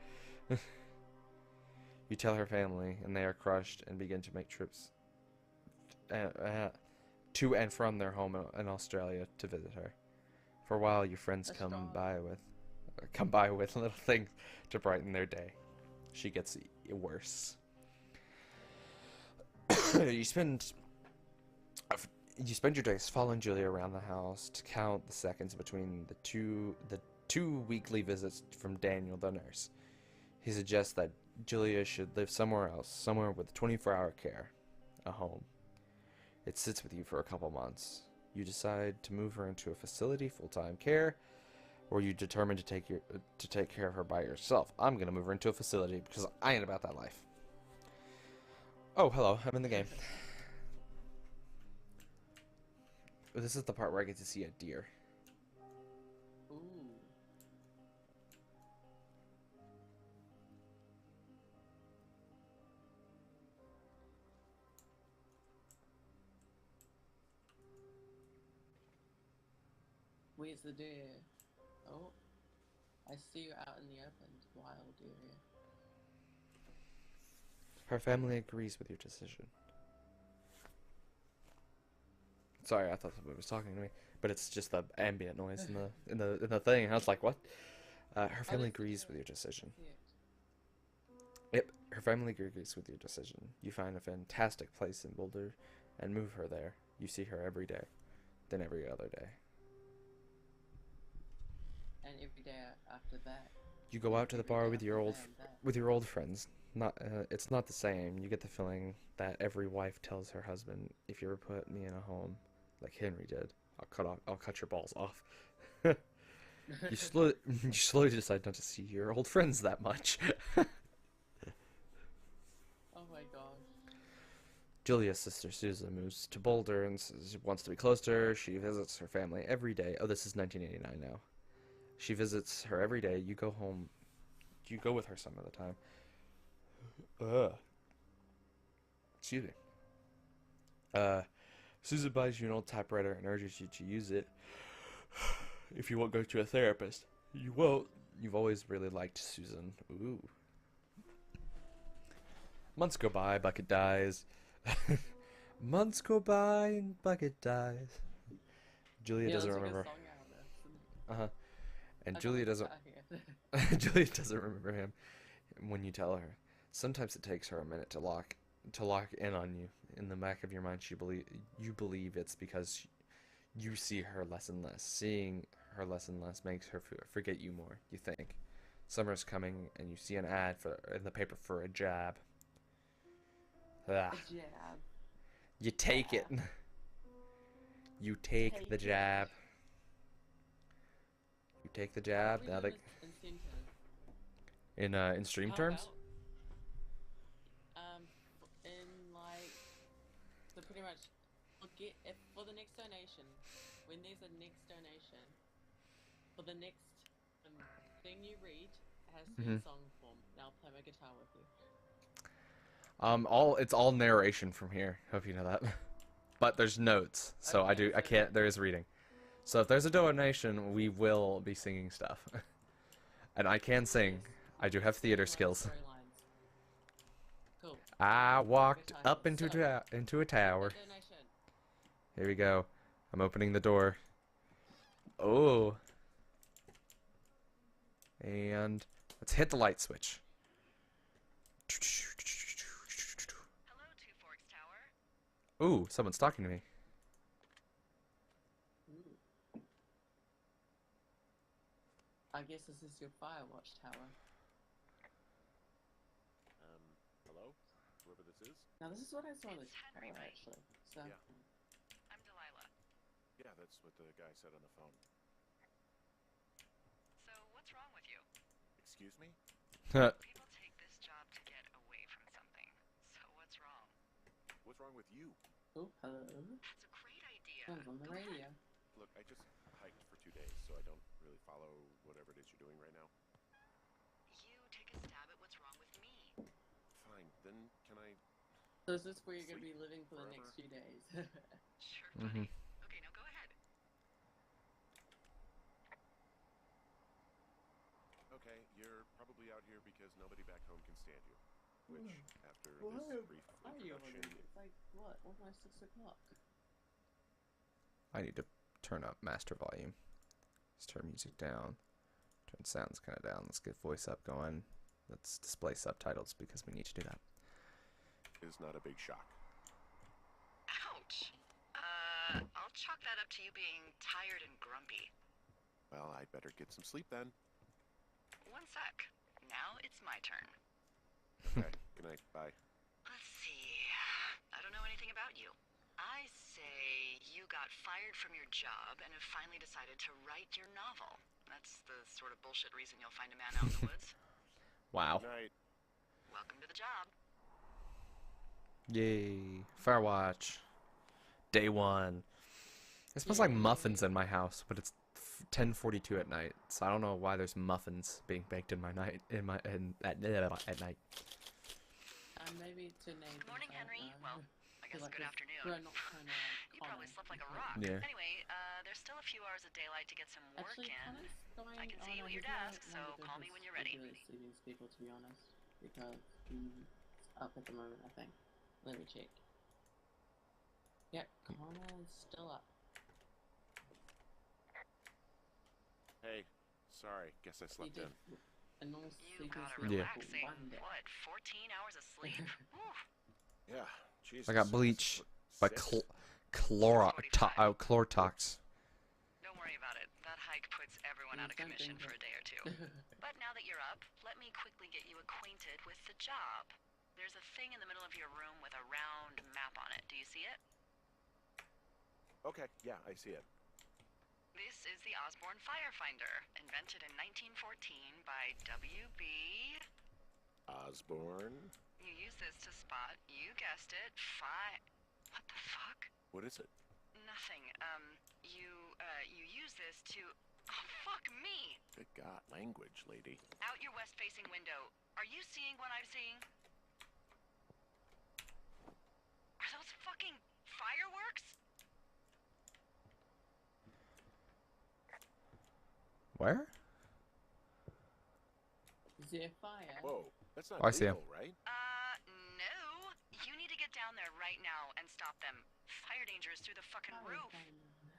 You tell her family, and they are crushed and begin to make trips to and from their home in Australia to visit her. For a while, your friends come by with little things to brighten their day. She gets worse. You spend your days following Julia around the house to count the seconds between the two weekly visits from Daniel the nurse. He suggests that Julia should live somewhere else, somewhere with 24-hour care, a home. It sits with you for a couple months. You decide to move her into a facility, full-time care, or you determine to take care of her by yourself. I'm gonna move her into a facility because I ain't about that life. Oh, hello, I'm in the game. This is the part where I get to see a deer. Ooh. Where's the deer? Oh, I see you out in the open, wild deer. Her family agrees with your decision. Sorry, I thought somebody was talking to me, but it's just the ambient noise in the thing. And I was like, what? Her family agrees with your decision. Yep, her family agrees with your decision. You find a fantastic place in Boulder and move her there. You see her every day, then every other day. And every day after that. You go out to the bar with your old friends. It's not the same. You get the feeling that every wife tells her husband, "If you ever put me in a home, like Henry did, I'll cut your balls off." You slowly decide not to see your old friends that much. Oh my gosh. Julia's sister Susan moves to Boulder and wants to be close to her. She visits her family every day. Oh, this is 1989 now. She visits her every day. You go home. You go with her some of the time. Excuse me. Susan buys you an old typewriter and urges you to use it if you won't go to a therapist. You won't. You've always really liked Susan. Ooh. Months go by, Bucket dies. Months go by and Bucket dies. Julia doesn't remember. And Julia doesn't. Julia doesn't remember him when you tell her. Sometimes it takes her a minute to lock in on you. In the back of your mind, you believe it's because you see her less and less. Seeing her less and less makes her forget you more. You think summer's coming, and you see an ad in the paper for a jab. Ah. A jab. You take it. You take the jab. You take the jab. Now that in stream terms. In like, so pretty much, if for the next donation, when there's a next donation, for the next thing you read, it has to be in song form. And I'll play my guitar with you. It's all narration from here. Hope you know that. But there's notes, so Okay, I can't. There is reading. So if there's a donation, we will be singing stuff. And I can sing. I do have theater skills. Cool. I walked up into a tower. Here we go. I'm opening the door. Oh. And let's hit the light switch. Hello, Two Forks Tower. Ooh, someone's talking to me. I guess this is your Firewatch tower. Hello? Whoever this is? Now this is what I saw in the It's Henry, tower right? actually. So Yeah. I'm Delilah. Yeah, that's what the guy said on the phone. So, what's wrong with you? Excuse me? People take this job to get away from something. So, what's wrong? What's wrong with you? oh, hello. That's a great idea. Someone's on the Go ahead. radio. Look, I just hiked for 2 days, so I don't really follow whatever it is you're doing right now. You take a stab at what's wrong with me. Fine, then can I... So is this where you're going to be Sleep living for the forever? next few days? Sure, buddy. Okay, now go ahead. Okay, you're probably out here because nobody back home can stand you. Which, after Why this brief are you introduction... already? It's like, what? Almost 6 o'clock. I need to turn up master volume. Let's turn music down. Turn sounds kind of down. Let's get voice up going. Let's display subtitles because we need to do that. is not a big shock. Ouch. I'll chalk that up to you being tired and grumpy. Well, I'd better get some sleep then. One sec. Now it's my turn. Okay, good night, bye. Let's see. I don't know anything about you. I say you got fired from your job and have finally decided to write your novel. That's the sort of bullshit reason you'll find a man out in the woods. Wow. Good night. Welcome to the job. Yay. Firewatch. Day 1. It smells like muffins in my house, but it's 10:42 at night, so I don't know why there's muffins being baked in my night at night. Maybe to name. Good morning, Henry. Well, I guess like good it's afternoon. not kinda You probably common. slept like a rock. Yeah. Anyway, there's still a few hours of daylight to get some work Actually, in. Connor's going I can on see you a at your video desk, at so one of call me his when you're ready. regular streaming people, to be honest, because he's up at the moment, I think. Let me check. Yep, Connor's still up. Hey, sorry, guess I slept in. And almost You gotta Yeah. relax, saying, what, 14 hours of sleep? Whew. Yeah, Jesus. I got bleach by Six? Chlortox. Don't worry about it. That hike puts everyone out of commission for a day or two. But now that you're up, let me quickly get you acquainted with the job. There's a thing in the middle of your room with a round map on it. Do you see it? Okay, yeah, I see it. This is the Osborne Firefinder, invented in 1914 by W.B. Osborne? You use this to spot, you guessed it, What the fuck? What is it? Nothing. You use this to... Oh, fuck me! Good God, language, lady. Out your west-facing window. Are you seeing what I'm seeing? Are those fucking fireworks? Where? Is there a fire? Whoa, that's not Oh, I see legal, right? No. You need to get down there right now and stop them. Fire danger is through the fucking roof.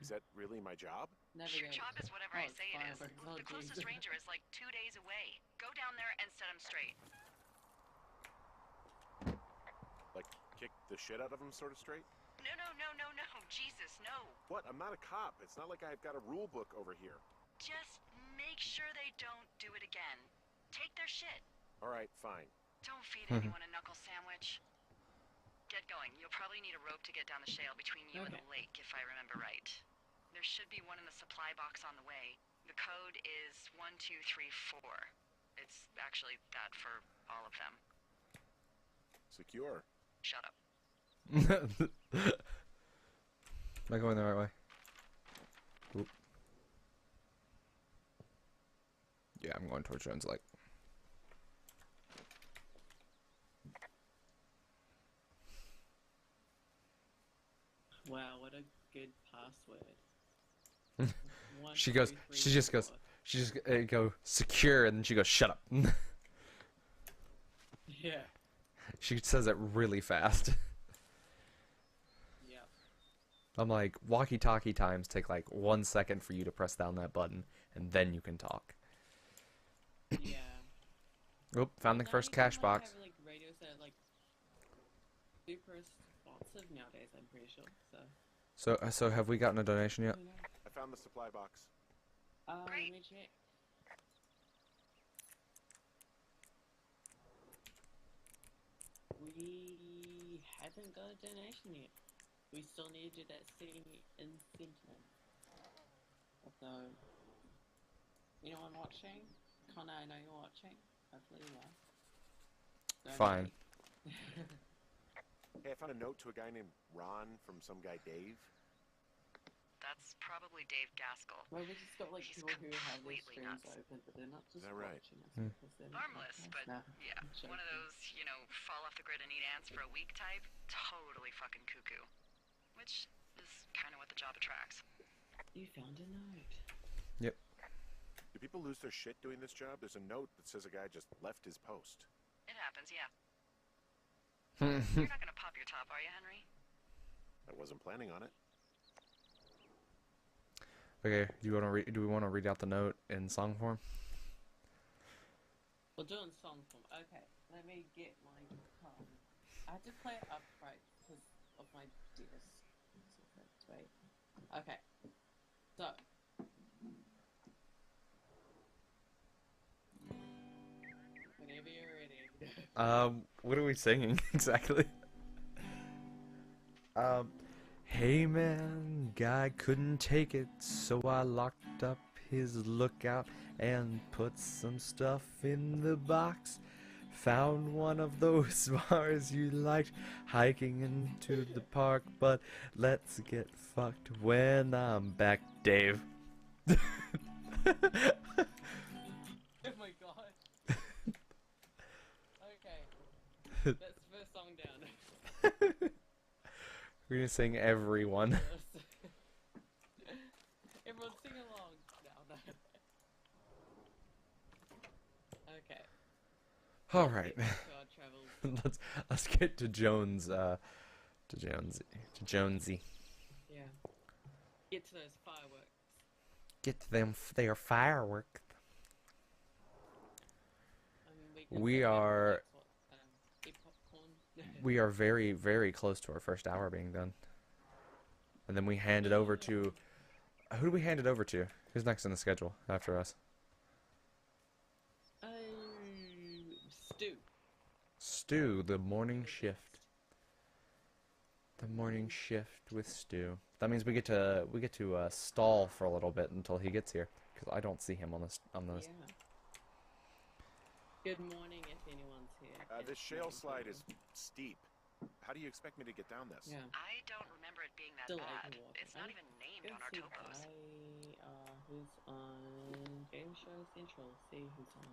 Is that really my job? Your job is whatever I it's say it is. fireworks. Oh, The closest jeez. ranger is like 2 days away. Go down there and set him straight. Like, kick the shit out of him sort of straight? No. Jesus, no. What? I'm not a cop. It's not like I've got a rule book over here. Just make sure they don't do it again. Take their shit. All right, fine. Don't feed anyone a knuckle sandwich. get going. You'll probably need a rope to get down the shale between you and the lake, if I remember right. There should be one in the supply box on the way. The code is 1234. It's actually that for all of them. Secure. Shut up. Am I going the right way? Oop. Yeah, I'm going towards Jones Lake. Wow, what a good password. She goes, she just goes, go secure, and then she goes, shut up. Yeah. She says it really fast. Yep. I'm like, walkie-talkie times take like 1 second for you to press down that button, and then you can talk. Yeah. Oop, found the first cash box. Have, like, radios that are, like, super responsive nowadays, I'm pretty sure, so... So have we gotten a donation yet? I found the supply box. Let me check. We haven't got a donation yet. We still need to do that city incentive. So, anyone watching? Connor, I know you're watching. Hopefully you are. Fine. Hey, I found a note to a guy named Ron from some guy Dave. That's probably Dave Gaskell. Well, we just got like He's people who have their completely streams nuts. open, but they're not just that right? watching us because they're not Harmless, but no, yeah, I'm joking. one of those, you know, fall off the grid and eat ants for a week type. Totally fucking cuckoo. Which is kind of what the job attracts. You found a note. Yep. Do people lose their shit doing this job? There's a note that says a guy just left his post. It happens, yeah. You're not gonna pop your top, are you, Henry? I wasn't planning on it. Okay, do we want to read out the note in song form? We'll do it in song form. Okay, let me get my guitar. I have to play it upright because of my desk. Wait. Okay. So. Whenever you're ready. What are we singing exactly? Hey man, guy couldn't take it, so I locked up his lookout and put some stuff in the box. Found one of those bars you liked, hiking into the park, but let's get fucked when I'm back, Dave. Oh my god. Okay. That's the first song down. We're gonna sing everyone. Everyone sing along. No. Okay. Alright. let's get to Jones, to Jonesy. Yeah. Get to those fireworks. Get to them, their fireworks. We are very, very close to our first hour being done. And then we hand it over to... Who do we hand it over to? Who's next in the schedule after us? Stu. Stu, the morning shift. The morning shift with Stu. That means we get to stall for a little bit until he gets here, because I don't see him on this. Yeah. Good morning, if anyone's here. This shale slide is steep. How do you expect me to get down this? Yeah. I don't remember it being that Still bad. open water. It's not even named on our topos. Who's on Game Show Central? See who's on.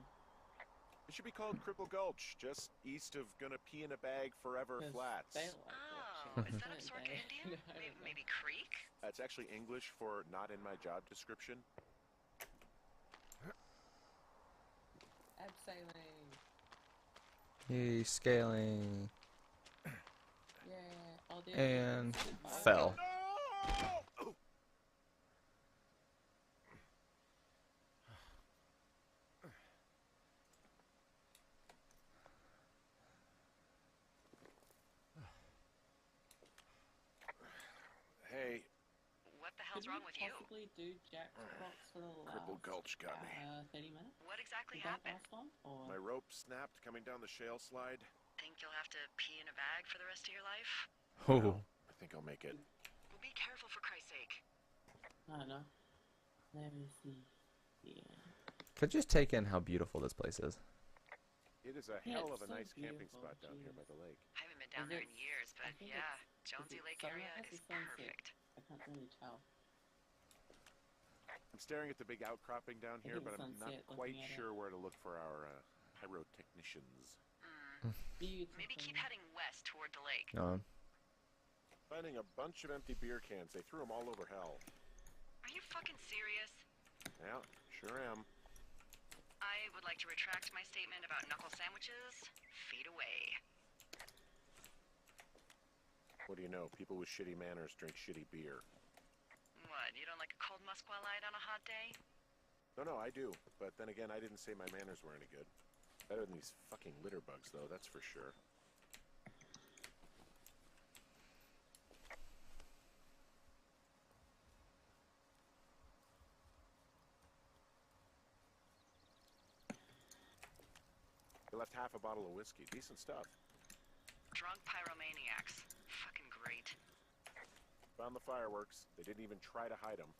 It should be called Cripple Gulch, just east of Gonna Pee in a Bag Forever Flats. Oh, is that Absaroka Indian? Maybe Creek? That's actually English for not in my job description. Abseiling. Yay, scaling. Yeah. And fell. No! Hey. What the hell's wrong with you? Possibly do Jackbox for the last Cripple Gulch got me. 30 minutes? What exactly Is that happened? last one, or? My rope snapped coming down the shale slide. Think you'll have to pee in a bag for the rest of your life? Oh. I think I'll make it. Well, be careful for Christ's sake. I don't know. Let me see. Yeah. Could just take in how beautiful this place is. It is a Yeah, hell it's of a so nice camping beautiful, spot down here by jeez. the lake. I haven't been down Is there it- in years, I but think yeah, is Jonesy it Lake area sunrise or is sunset? perfect. I can't really tell. I'm staring at the big outcropping down here, think but I'm not sunset, quite looking at it. sure where to look for our pyrotechnicians. Beautiful. Maybe keep heading west toward the lake. No. Finding a bunch of empty beer cans. They threw them all over hell. Are you fucking serious? Yeah, sure am. I would like to retract my statement about knuckle sandwiches. Feet away. What do you know? People with shitty manners drink shitty beer. What, you don't like a cold Musqualite on a hot day? No, I do. But then again, I didn't say my manners were any good. Better than these fucking litter bugs, though, that's for sure. They left half a bottle of whiskey. Decent stuff. Drunk pyromaniacs. Fucking great. Found the fireworks. They didn't even try to hide them.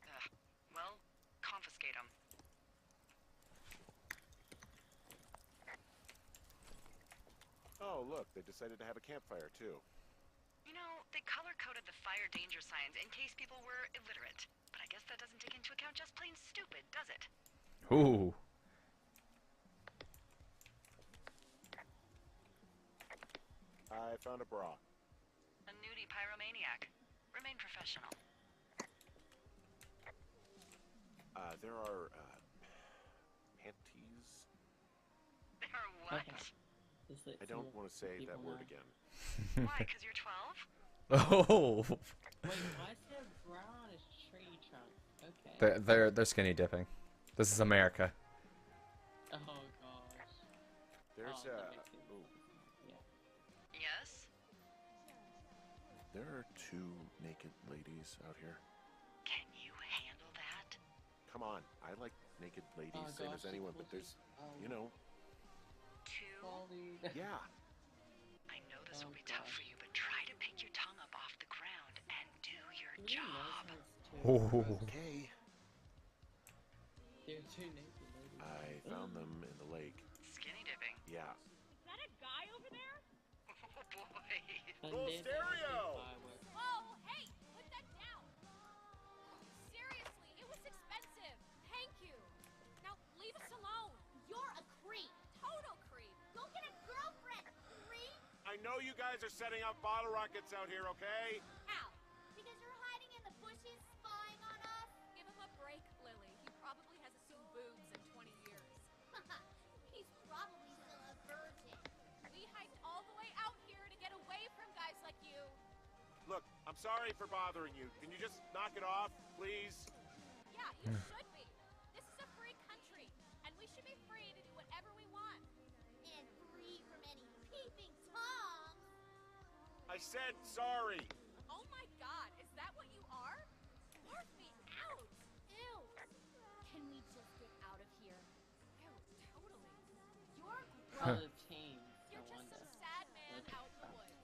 Ugh. Well, confiscate them. Oh, look, they decided to have a campfire, too. You know, they color-coded the fire danger signs in case people were illiterate. But I guess that doesn't take into account just plain stupid, does it? Ooh. I found a bra. A nudie pyromaniac. Remain professional. There are, panties? They are what? Okay. Just let I don't some want to say that people word know. again. Why, because you're 12? Oh. Wait, why is there brown as tree trunk? Okay. They're skinny dipping. This is America. Oh gosh. There's, Oh, that makes sense. ooh, Yeah. Yes? there are two naked ladies out here. Can you handle that? Come on, I like naked ladies, Oh same gosh, as anyone, but there's, you know, Two? Sorry. yeah. I know this Oh, will be tough for gosh. you, but try to pick your tongue up off the ground and do your Who knows job. how it's too Oh. gross? Okay. They're two naked ladies. I found them in the lake. Skinny dipping. Yeah. Is that a guy over there? Oh boy. And Full then stereo! fireworks. Whoa, hey, put that down. Seriously, it was expensive. Thank you. Now leave us alone. You're a creep. Total creep. Go get a girlfriend, creep. I know you guys are setting up bottle rockets out here, okay? How? Because you're hiding in the bushes spying on us? Give him a break, Lily. He probably hasn't seen boobs in 20 years. He's probably still a virgin. We hiked all the way out here to get away from guys like you. Look, I'm sorry for bothering you. Can you just knock it off, please? Yeah, you should be. This is a free country, and we should be free to do whatever we want. And free from any peeping toms. I said sorry. Oh my god, is that what you are? Mark me out! Ew. Can we just get out of here? Ew, totally. You're Oh, gross. the team. You're No just wonder. some sad man out in the woods.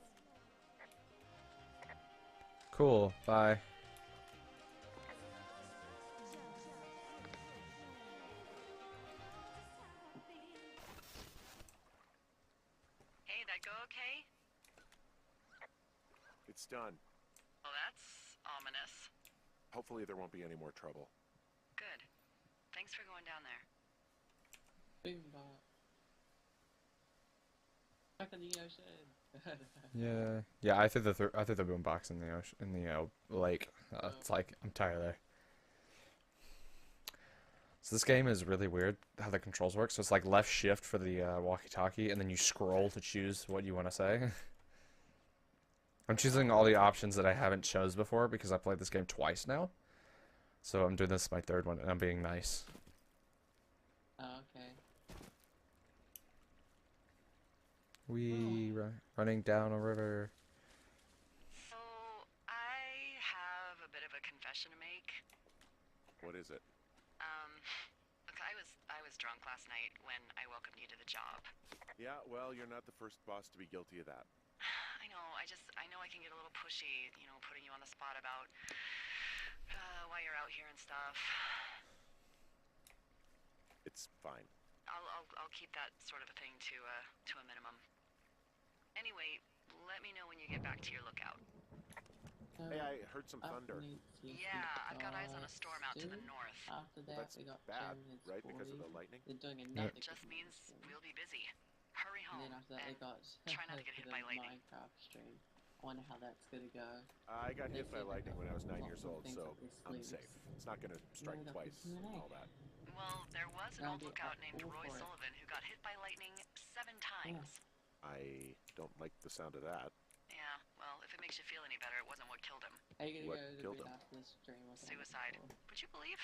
Cool. Bye. Hey, that go okay? It's done. Well, that's ominous. Hopefully there won't be any more trouble. Good. Thanks for going down there. Boom bop. Back in the ocean. Yeah. Yeah. I threw the boombox in the ocean, in the lake. It's like I'm tired of there. So this game is really weird how the controls work. So it's like left shift for the walkie-talkie, and then you scroll to choose what you want to say. I'm choosing all the options that I haven't chose before because I played this game twice now. So I'm doing this my third one, and I'm being nice. Oh, okay. Running down a river. So, I have a bit of a confession to make. What is it? Look, I was drunk drunk last night when I welcomed you to the job. Yeah, well, you're not the first boss to be guilty of that. I know, I know I can get a little pushy, you know, putting you on the spot about why you're out here and stuff. It's fine. I'll keep that sort of a thing to a minimum. Anyway, let me know when you get back to your lookout. Hey, I heard some thunder. Yeah, I've got eyes on a storm out to the north. After Well, that, that's we got bad, Jeremy Hits right? 40. Because of the lightning? They're doing another It just Christmas means stream. we'll be busy. Hurry And home. then after that, they got try not to get hit the by lightning. Minecraft stream. I wonder how that's gonna go. I got They hit by seem like lightning when I was 9 years lots of old, things so up their I'm sleeves. safe. It's not going to strike Now we got twice the and Q&A. all that. Well, there was an Now old be lookout up named all Roy for it. Sullivan who got hit by lightning 7 times. I don't like the sound of that. Yeah, well, if it makes you feel any better, it wasn't what killed him. Are you What gonna go to killed bed him? after this stream or something? Suicide. Would you believe?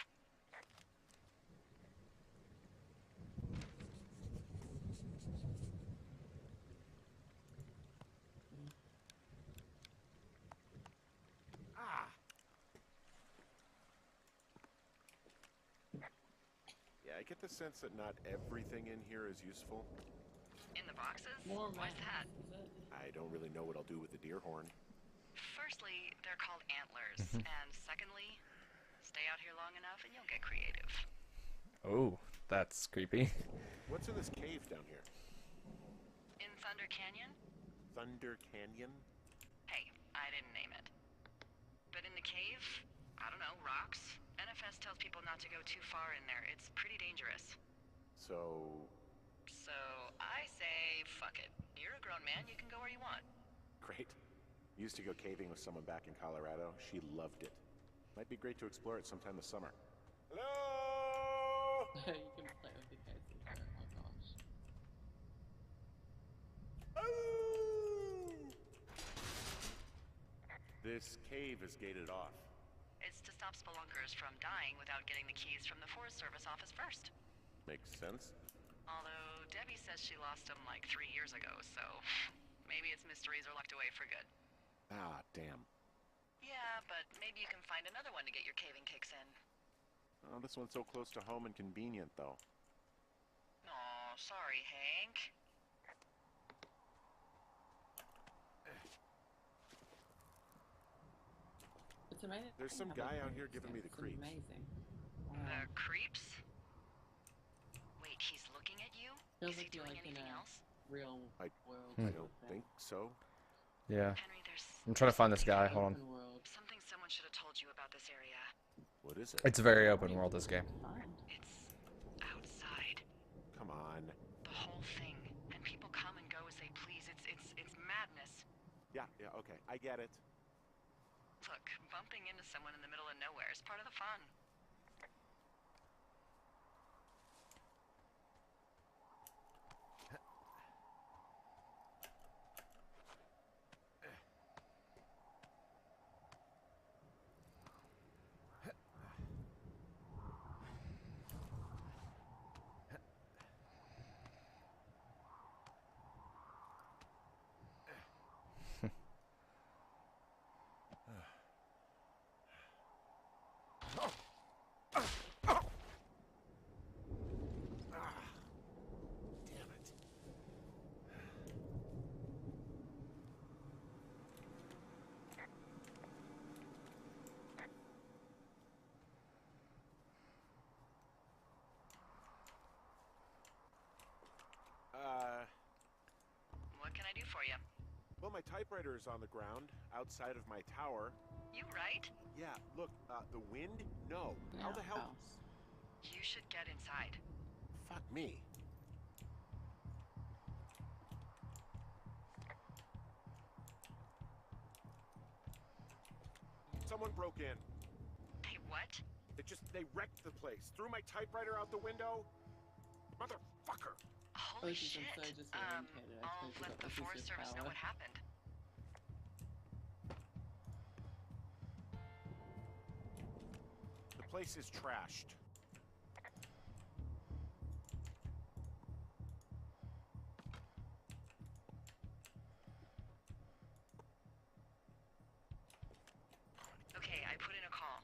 Ah! Yeah, I get the sense that not everything in here is useful. In the boxes? More Why's that? is it? I don't really know what I'll do with the deer horn. Firstly, they're called antlers. And secondly, stay out here long enough and you'll get creative. Oh, that's creepy. What's in this cave down here? In Thunder Canyon? Thunder Canyon? Hey, I didn't name it. But in the cave, I don't know, rocks? NFS tells people not to go too far in there. It's pretty dangerous. So So I say, fuck it. You're a grown man, you can go where you want. great. Used to go caving with someone back in Colorado. She loved it. Might be great to explore it sometime this summer. Hello! You can play with the case and shit. Oh my gosh. This cave is gated off. It's to stop spelunkers from dying without getting the keys from the Forest Service office first. Makes sense. Although Debbie says she lost them like 3 years ago, so maybe its mysteries are locked away for good. Ah, damn. Yeah, but maybe you can find another one to get your caving kicks in. Oh, this one's so close to home and convenient, though. Aw, sorry, Hank. It's amazing. There's some how guy they out do here this giving game. me the It's creeps. Amazing. The creeps? Wait, he's looking at you? Feels Is he like you're doing like in anything a else? real I world. I sort don't of thing. think so. Yeah. Henry, there's I'm trying to find this guy. Hold on. Open world. something someone should have told you about this area. What is it? It's a very open world, this game. Fine. It's outside. Come on. The whole thing. And people come and go as they please. It's madness. Yeah, okay. I get it. Look, bumping into someone in the middle of nowhere is part of the fun. Damn it. What can I do for you? Well, my typewriter is on the ground outside of my tower. You right? Yeah, look, the wind? No. How the hell? House. You should get inside. Fuck me. Someone broke in. Hey, what? They wrecked the place. Threw my typewriter out the window. Motherfucker. Holy This is shit. so disoriented. I I'll suppose we let got the the Forest Service know power. what happened. The place is trashed. Okay, I put in a call.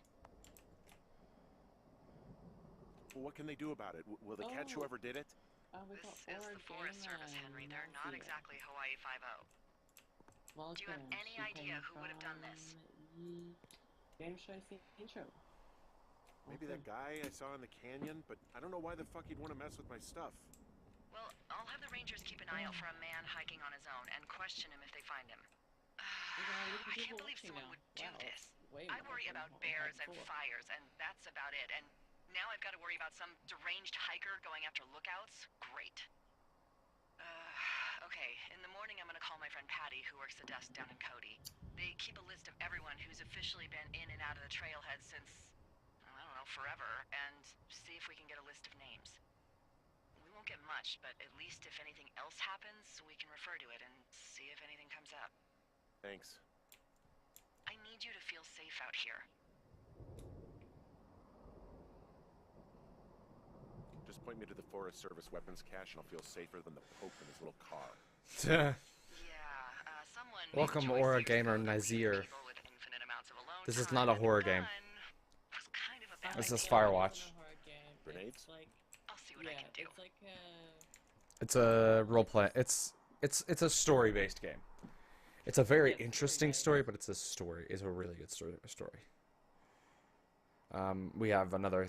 what can they do about it? Will they catch Oh. whoever did it? We This got is Aura the Forest Service, Gamer Henry. and They're not Nancy. exactly Hawaii Five-0. Do you have Welcome. any She idea came who would have done this? from the Game show intro. Maybe that guy I saw in the canyon, but I don't know why the fuck he'd want to mess with my stuff. Well, I'll have the Rangers keep an eye out for a man hiking on his own and question him if they find him. I can't believe someone would do this. I worry about bears and fires, and that's about it. And now I've got to worry about some deranged hiker going after lookouts? Great. Okay, in the morning I'm gonna call my friend Patty, who works the desk down in Cody. They keep a list of everyone who's officially been in and out of the trailhead since, I don't know, forever, and see if we can get a list of names. We won't get much, but at least if anything else happens, we can refer to it and see if anything comes up. Thanks. I need you to feel safe out here. Just point me to the Forest Service weapons cache and I'll feel safer than the Pope in his little car. Someone Welcome, Aura Gamer Nazir. This is not a horror game. This is Firewatch. Grenades? I'll see what I can do. It's like It's a role play. It's a story-based game. It's a very interesting story, but it's a story. It's a really good story. We have another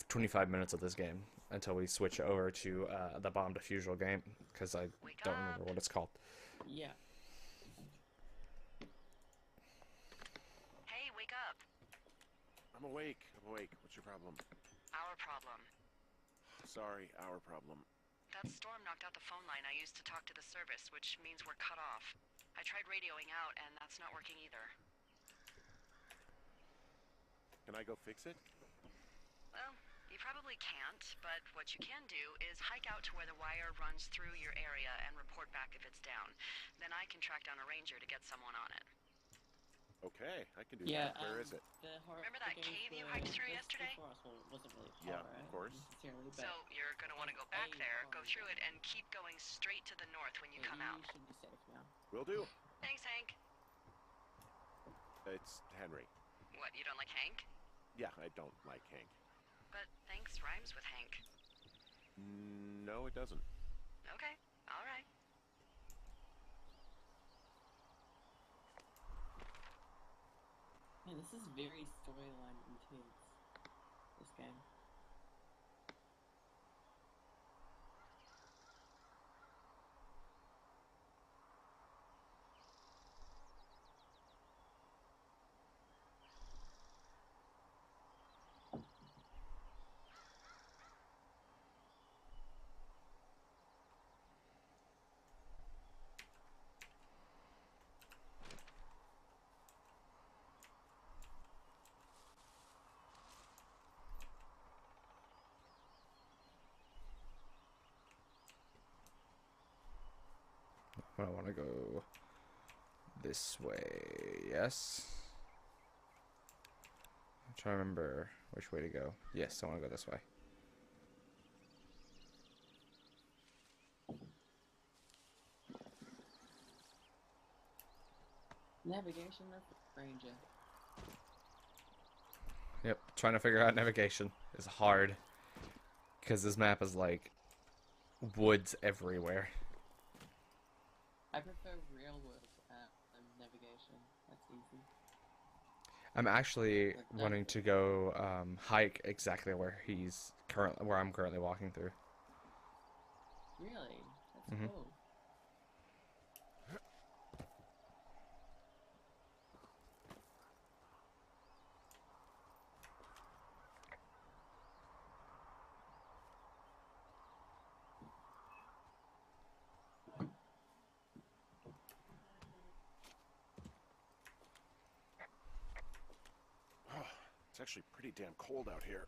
25 minutes of this game until we switch over to the bomb defusal game, because I don't remember what it's called. Yeah. Hey, wake up. I'm awake. What's your problem? Our problem. Sorry, our problem. That storm knocked out the phone line I used to talk to the service, which means we're cut off. I tried radioing out, and that's not working either. Can I go fix it? Well, you probably can't, but what you can do is hike out to where the wire runs through your area and report back if it's down. Then I can track down a ranger to get someone on it. Okay, I can do Yeah, that. Where is it? Remember that cave you hiked through yesterday? Wasn't really Yeah, horror, of course. necessarily, but So you're going to want to go back there, go through it, and keep going straight to the north when you come out. You should be safe now. Will do. Thanks, Hank. It's Henry. What, you don't like Hank? Yeah, I don't like Hank. But thanks rhymes with Hank. No, it doesn't. Okay, all right. Man, this is very storyline intense, this game. I want to go this way. Yes. I'm trying to remember which way to go. Yes, I want to go this way. Navigation, that's the ranger. Yep, trying to figure out navigation is hard because this map is like woods everywhere. I prefer real world navigation. That's easy. I'm actually wanting to go hike exactly where I'm currently walking through. Really? That's cool. It's actually pretty damn cold out here.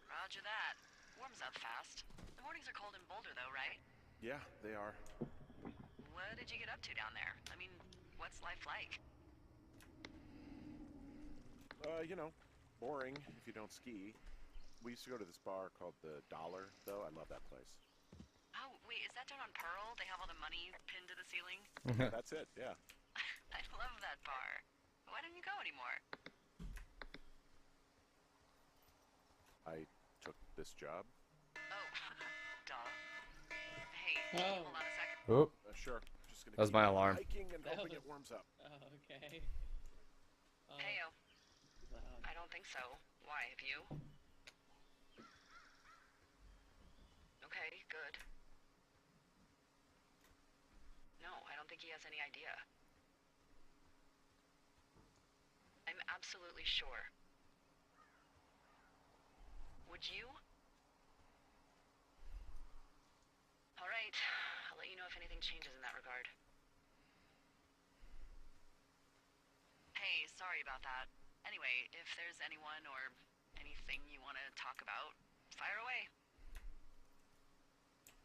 Roger that. Warms up fast. The mornings are cold in Boulder, though, right? Yeah, they are. What did you get up to down there? I mean, what's life like? You know, boring if you don't ski. We used to go to this bar called the Dollar, though. I love that place. Oh, wait, is that down on Pearl? They have all the money pinned to the ceiling? That's it, yeah. I love that bar. Why don't you go anymore? I took this job? Oh, duh. Hey, Oh. hold on a second. Oop. Sure. Just gonna That was keep my alarm. hiking and That hoping was- it warms up. Oh, okay. Oh, Heyo. loud. I don't think so. Why, have you? Okay, good. No, I don't think he has any idea. I'm absolutely sure. Would you? Alright, I'll let you know if anything changes in that regard. Hey, sorry about that. Anyway, if there's anyone or anything you want to talk about, fire away.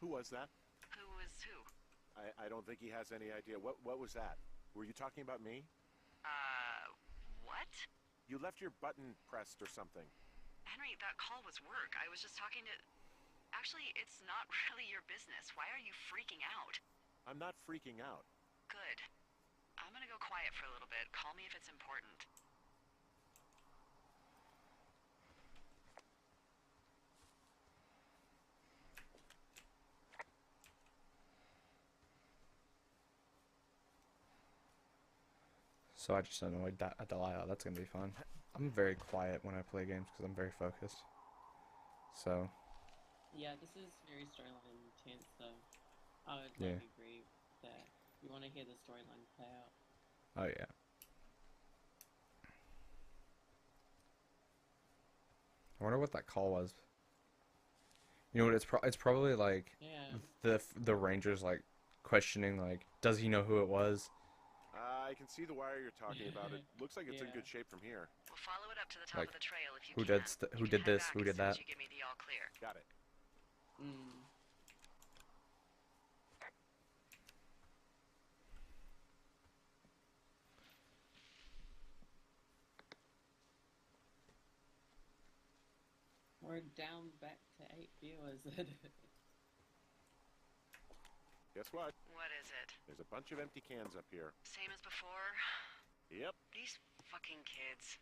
Who was that? Who is who? I don't think he has any idea. What was that? Were you talking about me? What? You left your button pressed or something. Henry, that call was work. I was just talking to... Actually, it's not really your business. Why are you freaking out? I'm not freaking out. Good. I'm gonna go quiet for a little bit. Call me if it's important. So I just annoyed Delilah. That's gonna be fun. I'm very quiet when I play games because I'm very focused. So Yeah, this is very storyline intense, so I would Yeah. like agree that you want to hear the storyline play out. oh yeah. I wonder what that call was. You know what? It's probably like Yeah. the Rangers like questioning like, does he know who it was? I can see the wire you're talking about. It looks like it's in Yeah. good shape from here. We'll follow it up to the top Like, of the trail if you who can. who You did can head this? back Who as did soon as that? you give me the all clear. Got it. Mm. We're down back to 8 viewers. Guess what? What is it? There's a bunch of empty cans up here. Same as before? Yep. These fucking kids.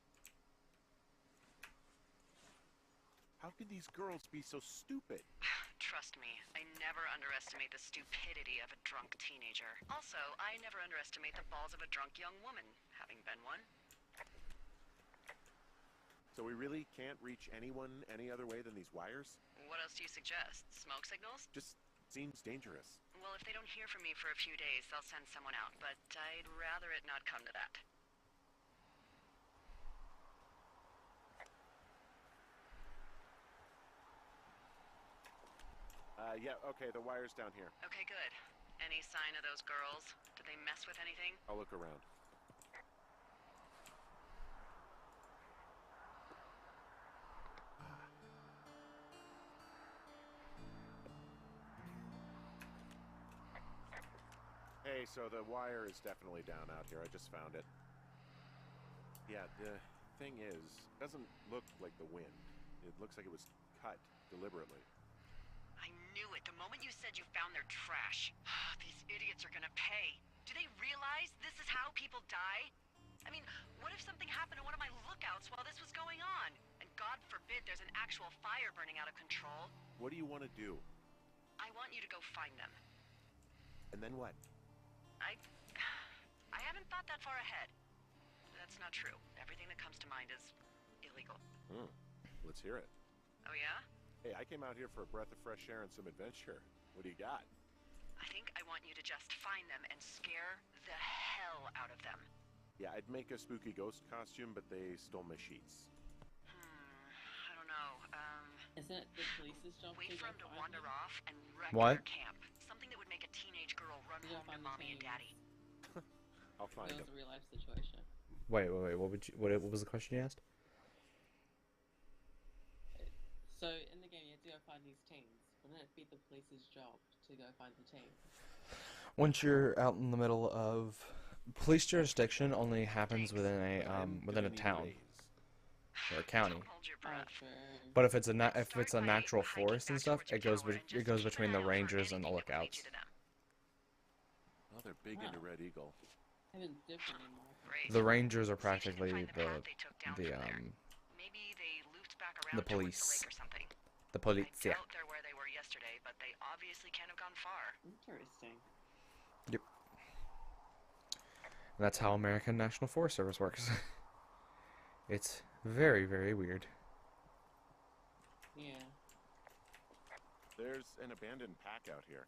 How could these girls be so stupid? Trust me, I never underestimate the stupidity of a drunk teenager. Also, I never underestimate the balls of a drunk young woman, having been one. So we really can't reach anyone any other way than these wires? What else do you suggest? Smoke signals? Just seems dangerous. Well, if they don't hear from me for a few days, they'll send someone out, but I'd rather it not come to that. Yeah, okay, the wire's down here. Okay, good. Any sign of those girls? Did they mess with anything? I'll look around. Hey, so the wire is definitely down out here. I just found it. Yeah, the thing is, it doesn't look like the wind. It looks like it was cut deliberately. I knew it the moment you said you found their trash. These idiots are gonna pay. Do they realize this is how people die? I mean, what if something happened to one of my lookouts while this was going on? And God forbid there's an actual fire burning out of control. What do you want to do? I want you to go find them. And then what? I haven't thought that far ahead. That's not true. Everything that comes to mind is illegal. Let's hear it. Oh yeah? Hey, I came out here for a breath of fresh air and some adventure. What do you got? I think I want you to just find them and scare the hell out of them. Yeah, I'd make a spooky ghost costume, but they stole my sheets. I don't know. Isn't it the police's job Wait to for go them to find wander them? off and wreck What? their camp. Something that would make a teenage girl run Yeah, home to find the mommy and teens. daddy. I'll find It them. was a real life situation. Wait. What was the question you asked? So in the game, you have to go find these teens. Wouldn't it be the police's job to go find the teens? Once you're out in the middle of police jurisdiction, only happens within a within a town or a county. Don't hold your breath. But if it's a natural forest and stuff, it goes between the rangers and the lookouts. Oh, they're big into Red Eagle. I haven't dipped anymore. The rangers are practically Find the the path they took down from there. Maybe they looped back around the towards police. the lake or something. The I polizia. doubt they're where they were yesterday, but they obviously can't have gone far. Interesting. Yep. And that's how American National Forest Service works. It's very, very weird. Yeah. There's an abandoned pack out here.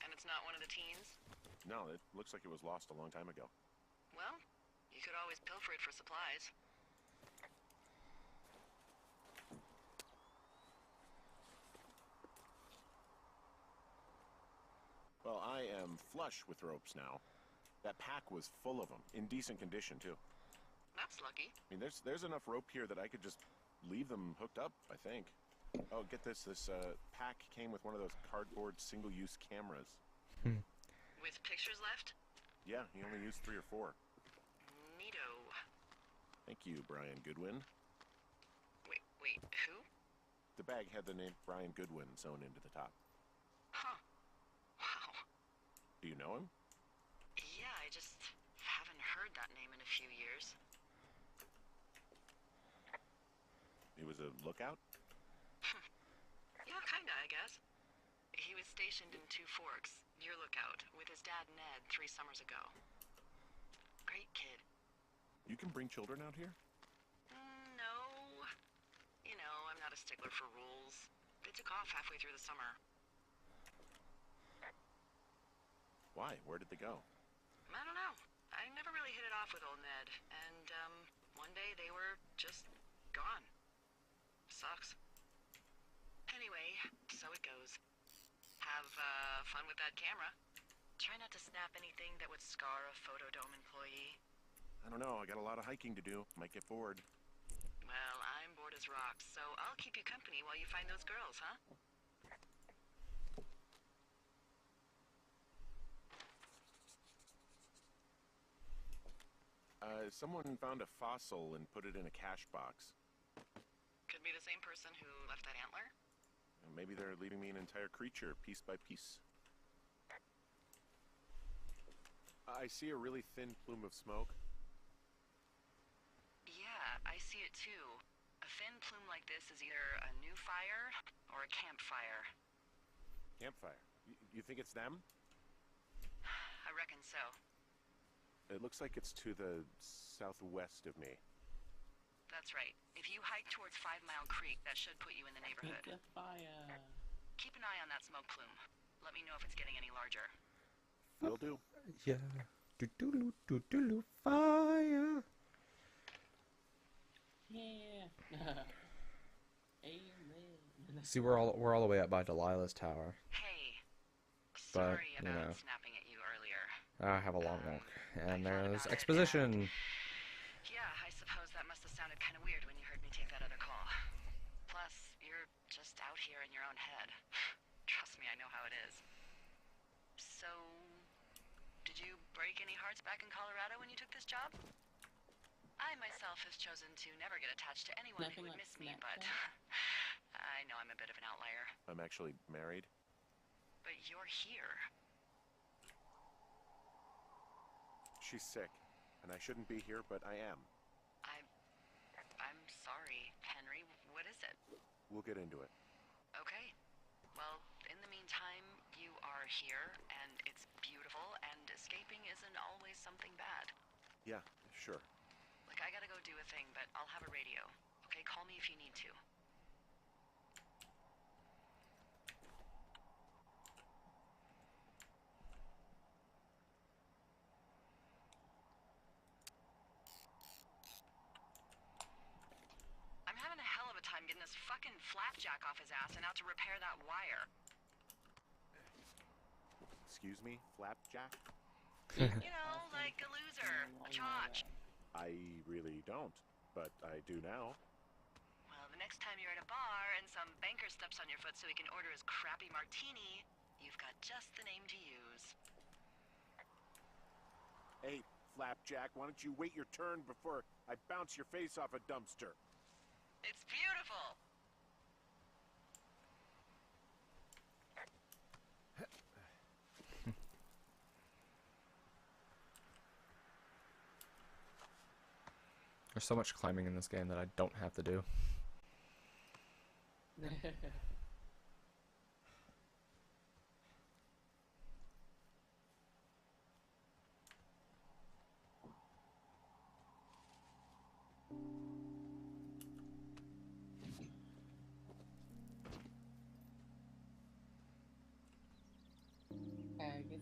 And it's not one of the teens? No, it looks like it was lost a long time ago. Well, you could always pilfer it for supplies. Well, I am flush with ropes now. That pack was full of them, in decent condition too. That's lucky. I mean, there's enough rope here that I could just leave them hooked up, I think. Oh, get this. This pack came with one of those cardboard single-use cameras. With pictures left? Yeah, he only used 3 or 4. Neato. Thank you, Brian Goodwin. Wait, who? The bag had the name Brian Goodwin sewn into the top. Huh. Wow. Do you know him? Yeah, I just haven't heard that name in a few years. He was a lookout? Yeah, kinda, I guess. He was stationed in Two Forks, your lookout, with his dad Ned 3 summers ago. Great kid. You can bring children out here? No. You know, I'm not a stickler for rules. They took off halfway through the summer. Why? Where did they go? I don't know. I never really hit it off with old Ned, and, one day they were just gone. Sucks. Anyway, so it goes. Have, fun with that camera. Try not to snap anything that would scar a Photodome employee. I don't know. I got a lot of hiking to do. Might get bored. Well, I'm bored as rocks, so I'll keep you company while you find those girls, huh? Someone found a fossil and put it in a cash box. Could be the same person who left that antler. Maybe they're leaving me an entire creature, piece by piece. I see a really thin plume of smoke. Yeah, I see it too. A thin plume like this is either a new fire or a campfire. Campfire. You think it's them? I reckon so. It looks like it's to the southwest of me. That's right. If you hike towards 5 Mile Creek, that should put you in the neighborhood. It's a fire. Keep an eye on that smoke plume. Let me know if it's getting any larger. Will do. Yeah. Do fire. Yeah. Amen. See, we're all the way up by Delilah's tower. Hey, But, sorry you about know. snapping at you earlier. I have a long walk, and I thought there's about it, exposition. Yeah, I suppose that must have sounded kind of weird when you heard me take that other call. Plus, you're just out here in your own head. Trust me, I know how it is. So, did you break any hearts back in Colorado when you took this job? I myself have chosen to never get attached to anyone who Nothing would like miss me, Snapchat? but I know I'm a bit of an outlier. I'm actually married. But you're here. She's sick, and I shouldn't be here, but I am. I'm sorry, Henry. What is it? We'll get into it. Okay. Well, in the meantime, you are here, and it's beautiful, and escaping isn't always something bad. Yeah, sure. Like, I gotta go do a thing, but I'll have a radio. Okay, call me if you need to. I'm having a hell of a time getting this fucking flapjack off his ass and out to repair that wire. Excuse me, Flapjack? You know, like a loser, a chotch. I really don't, but I do now. Well, the next time you're at a bar and some banker steps on your foot so he can order his crappy martini, you've got just the name to use. Hey, Flapjack, why don't you wait your turn before I bounce your face off a dumpster? It's beautiful! There's so much climbing in this game that I don't have to do.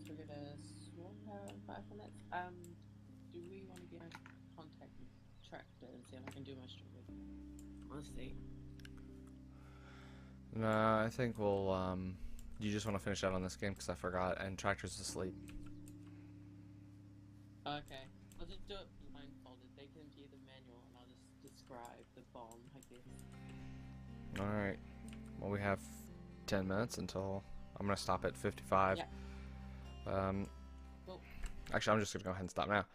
triggered a small power in 5 minutes. Do we want to get in contact with Tractor and see if I can do my streaming? Let's see. Nah, I think we'll, you just want to finish out on this game because I forgot, and Tractor's asleep. Okay, I'll just do it blindfolded. They can view the manual and I'll just describe the bomb, I guess. Alright. Well, we have 10 minutes until I'm going to stop at 55. Yeah. Cool. Actually, I'm just going to go ahead and stop now.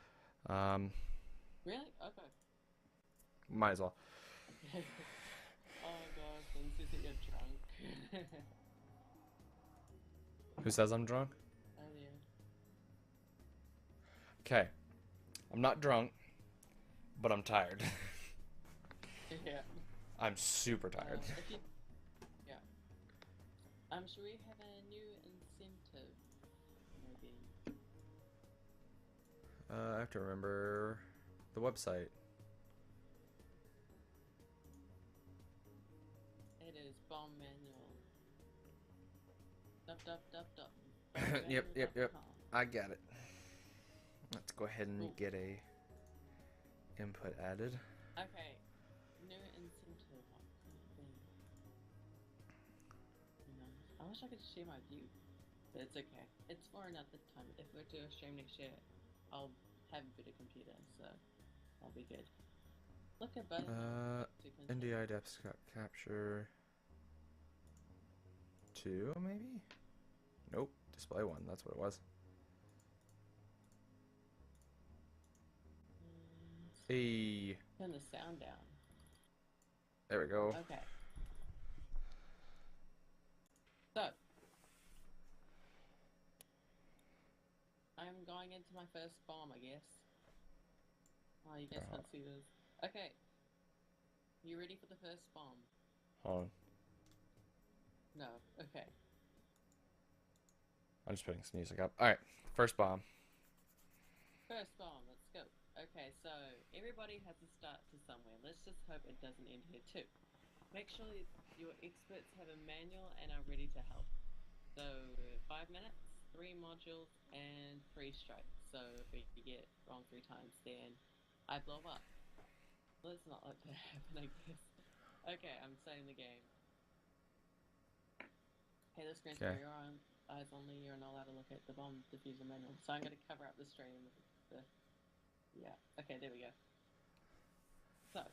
Really? Okay. Might as well. Oh god, then says that you're drunk. Who says I'm drunk? Oh yeah. Okay. I'm not drunk, but I'm tired. Yeah. I'm super tired. Yeah. Should we have a new incentive? Maybe. I have to remember the website. It is bomb manual. Dup. Yep. I got it. Let's go ahead and get a input added. Okay. New incentive. I wish I could share my view, but it's okay. It's for another time. If we do a stream next year, I'll have a better computer, so I'll be good. Look at both. NDI depth capture 2, maybe? Nope, display 1. That's what it was. Hey. Turn the sound down. There we go. Okay. So, I'm going into my first bomb, I guess. Oh, you guys can't see this. Okay. You ready for the first bomb? Hold on. No. Okay. I'm just putting some music up. Alright, first bomb. First bomb, let's go. Okay, so everybody has to start to somewhere. Let's just hope it doesn't end here too. Make sure your experts have a manual and are ready to help. So 5 minutes, 3 modules, and 3 strikes. So if you get wrong 3 times, then I blow up. Let's not let that happen, I guess. Okay, I'm starting the game. Okay, the screen's for your eyes only. You're not allowed to look at the bomb diffuser manual. So I'm going to cover up the stream with the... Yeah, okay, there we go. So...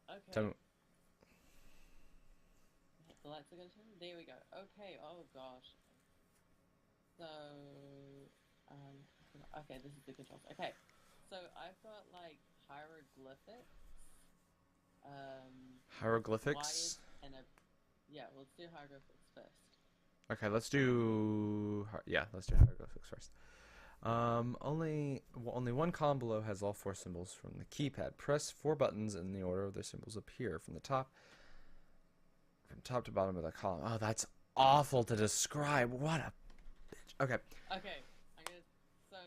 Okay. The lights are gonna turn? There we go. Okay, oh gosh. So, okay, this is the controls. Okay, so I've got like hieroglyphics. Hieroglyphics? And yeah, let's do hieroglyphics first. Okay, let's do hieroglyphics first. Only one column below has all 4 symbols from the keypad. Press 4 buttons in the order their symbols appear from top to bottom of the column. Oh, that's awful to describe. What a bitch. Okay. Okay, I'm gonna, so,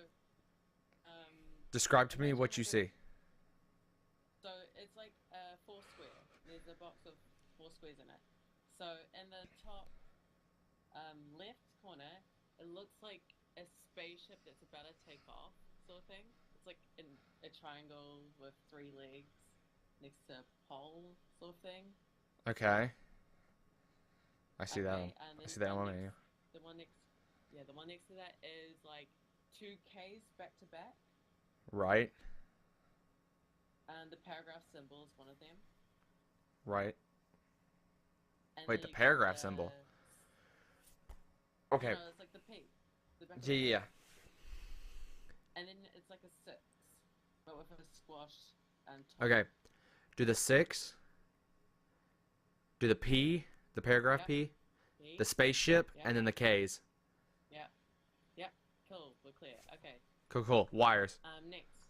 describe to me what you see. So it's like 4 square. There's a box of 4 squares in it. So in the top left corner, it looks like a spaceship that's about to take off, sort of thing. It's like in a triangle with 3 legs next to a pole, sort of thing. Okay. I see that one. I see that one. The one next to that is like 2 Ks back to back. Right. And the paragraph symbol is one of them. Right. And wait, the paragraph symbol. Okay. No, it's like the P. Yeah. And then it's like a 6, but with a squash and top. Okay. Do the 6. Do the P, the paragraph P, the spaceship, and then the Ks. Yeah. Cool. We're clear. Okay. Cool. Wires. Next.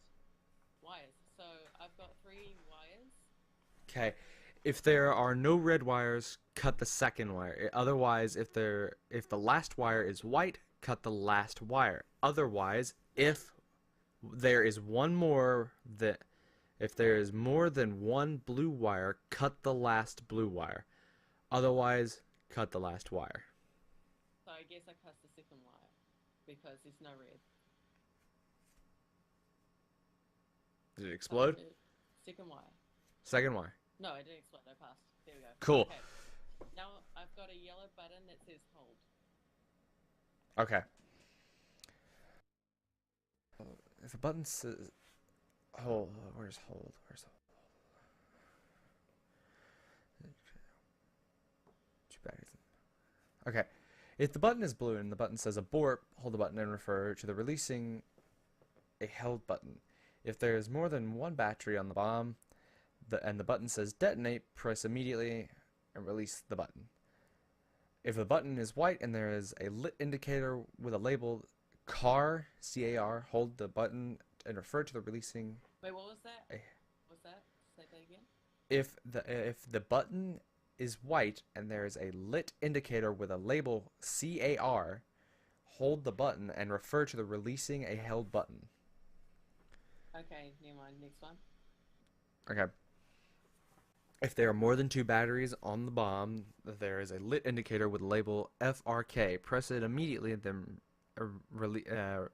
Wires. So I've got 3 wires. Okay. If there are no red wires, cut the second wire. Otherwise, if the last wire is white, cut the last wire. Otherwise, if there is more than one blue wire, cut the last blue wire. Otherwise, cut the last wire. guess I cast the second wire because there's no red. Did it explode? Second wire. Second wire. No, it didn't explode. I passed. There we go. Cool. Okay. Now I've got a yellow button that says hold. Okay. If the button says hold, where's hold? Where's hold? Two batteries. Okay. If the button is blue and the button says abort, hold the button and refer to the releasing a held button. If there is more than one battery on the bomb, and the button says detonate, press immediately and release the button. If the button is white and there is a lit indicator with a label CAR, C-A-R, hold the button and refer to the releasing. Wait, what was that? What was that? Say that again. If the button is white and there is a lit indicator with a label CAR, hold the button and refer to the releasing a held button. Okay, never mind. Next one. Okay. If there are more than two batteries on the bomb, there is a lit indicator with label FRK. Press it immediately, then release the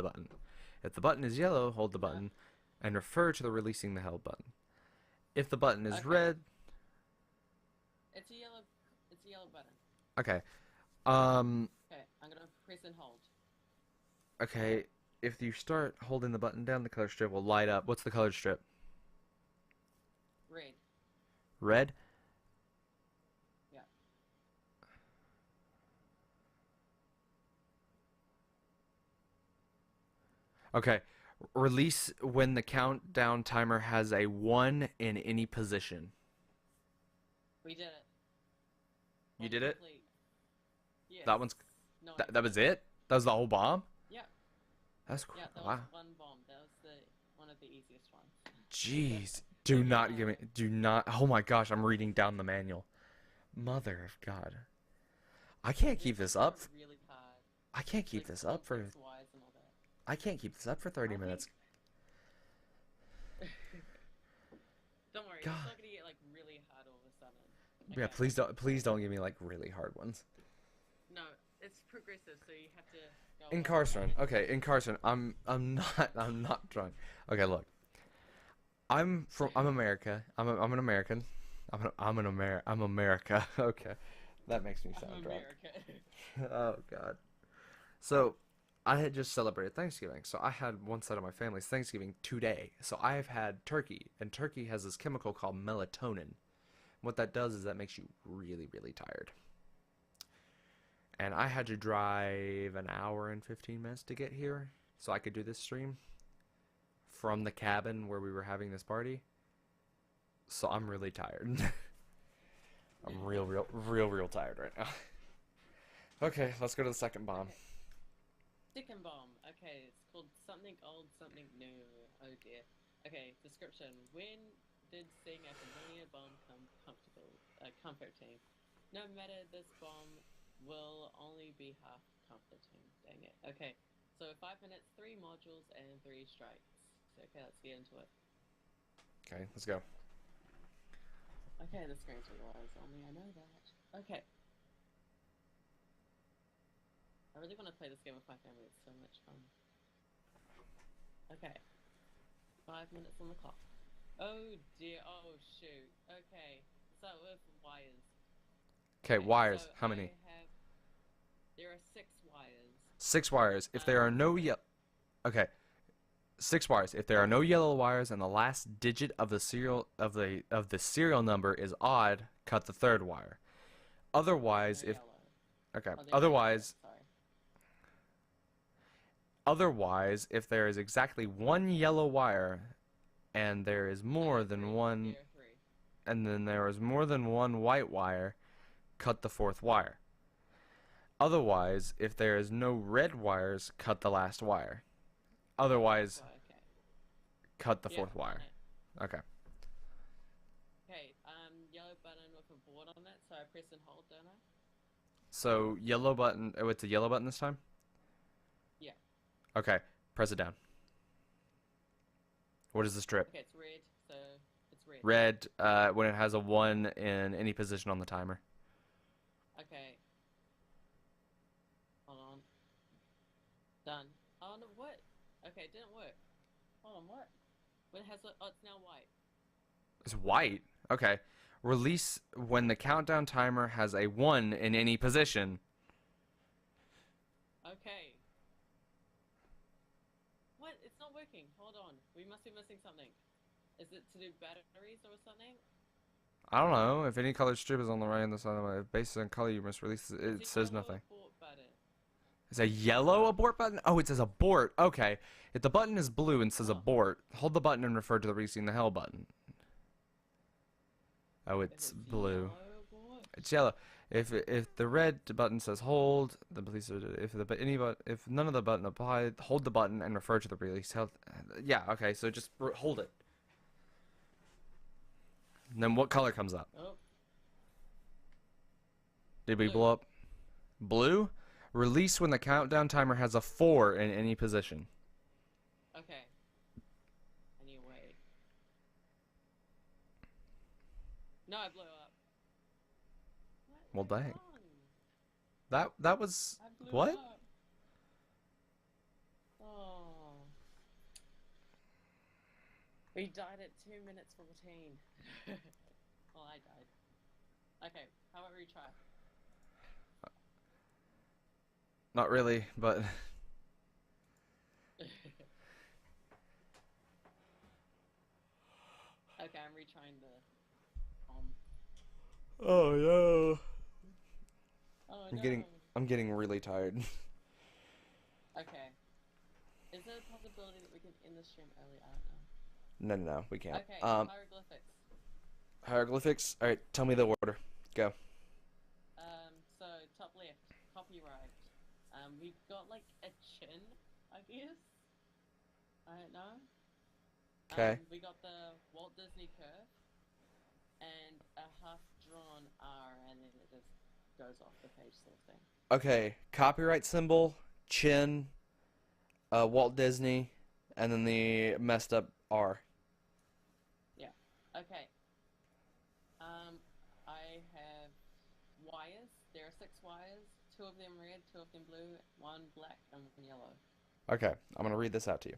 button. If the button is yellow, hold the button and refer to the releasing the held button. If the button is red, it's a yellow button. okay. Okay, I'm gonna press and hold. Okay, if you start holding the button down, the color strip will light up. What's the color strip? Red. Red? Yeah. Okay. Release when the countdown timer has a 1 in any position. We did it. You did it? Yes. That one's... No, that was it? That was the whole bomb? Yeah. That's cool. Yeah, that wow. was one bomb. That was one of the easiest ones. Jeez. Do not give me... Do not... Oh my gosh, I'm reading down the manual. Mother of God. I can't keep this up. Really hard. I can't keep this up for... I can't keep this up for 30 minutes. Don't worry, God. it's not gonna get like really hard all of a sudden. Yeah, Okay. please don't give me like really hard ones. No, it's progressive, so you have to go In Carson, okay, in Carson, I'm not drunk. Okay, look, I'm America. I'm an American. I'm America. Okay, that makes me sound drunk. Oh God. So, I had just celebrated Thanksgiving, so I had one side of my family's Thanksgiving today. So I have had turkey, and turkey has this chemical called melatonin. What that does is that makes you really, really tired. And I had to drive an hour and 15 minutes to get here so I could do this stream from the cabin where we were having this party. So I'm really tired. I'm real tired right now. Okay, let's go to the second bomb. Second bomb. Okay, it's called something old, something new. Oh dear. Okay, description. When did seeing a familiar bomb come comforting? No matter, this bomb will only be half comforting. Dang it. Okay, so 5 minutes, 3 modules, and 3 strikes. Okay, let's get into it. Okay, let's go. Okay, the screen's realized only. I know that. Okay. I really want to play this game with my family. It's so much fun. Okay. 5 minutes on the clock. Oh dear. Oh shoot. Okay. So with wires. Okay, wires. So how many? There are 6 wires. 6 wires. If there are no Okay. 6 wires. If there are no yellow wires and the last digit of the serial serial number is odd, cut the 3rd wire. Otherwise, if okay, otherwise, if there is exactly 1 yellow wire and there is more than one, and then there is more than 1 white wire, cut the 4th wire. Otherwise, if there is no red wires, cut the last wire. Otherwise, cut the 4th wire. Okay. Okay, yellow button with a board on it, so I press and hold, don't I? So, yellow button, oh, it's a yellow button this time? Yeah. Okay, press it down. What is the strip? Okay, it's red, so it's red. Red, when it has a 1 in any position on the timer. Okay. Done. Oh no, what? Okay, it didn't work. Hold on, what? What has it? Oh, it's now white. It's white. Okay. Release when the countdown timer has a 1 in any position. Okay. What? It's not working. Hold on. We must be missing something. Is it to do batteries or something? I don't know. If any colored strip is on the right hand side of my based on color, you must release it. It It's says yellow nothing. abort button. It's a yellow abort button? Oh, it says abort. Okay. If the button is blue and says Oh. abort, hold the button and refer to the releasing the hell button. Oh, If it's it's blue. yellow abort? It's yellow. If the red button says hold, then please if none of the button applied, hold the button and refer to the release health. Yeah, okay. So just hold it. And then what color comes up? Oh. Did we Blue. blow up? Blue? Release when the countdown timer has a 4 in any position. Okay. I need to wait. No, I blew up. What? Well, went dang. wrong? That was I blew what? up. Oh. We died at 2 minutes 14. Well, I died. Okay, how about retry? Not really, but Okay, I'm retrying the oh no. Oh I'm no. getting really tired. Okay. Is there a possibility that we can end the stream early? I don't know. No, we can't. Okay, hieroglyphics. Hieroglyphics. All right, tell me the order. Go. So top left, copyright. We've got like a chin, I guess. I don't know. Okay. We got the Walt Disney curve and a half-drawn R, and then it just goes off the page, sort of thing. Okay, copyright symbol, chin, Walt Disney, and then the messed up R. Yeah. Okay. I have wires. There are 6 wires. 2 of them red, 2 of them blue, 1 black, and 1 yellow. Okay, I'm gonna read this out to you.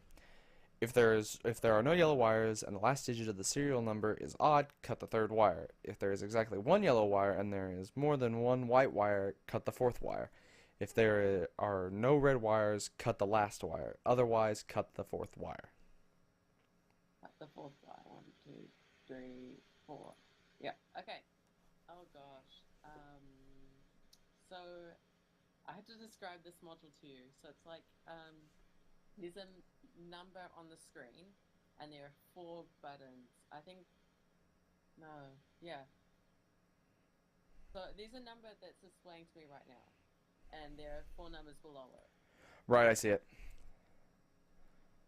If there are no yellow wires and the last digit of the serial number is odd, cut the 3rd wire. If there is exactly 1 yellow wire and there is more than 1 white wire, cut the 4th wire. If there are no red wires, cut the last wire. Otherwise, cut the 4th wire. Cut the 4th wire. 1, 2, 3, 4. Yeah. Okay. Oh gosh. So I have to describe this module to you. So it's like there's a number on the screen, and there are 4 buttons. I think. No. Yeah. So there's a number that's displaying to me right now, and there are 4 numbers below it. Right, I see it.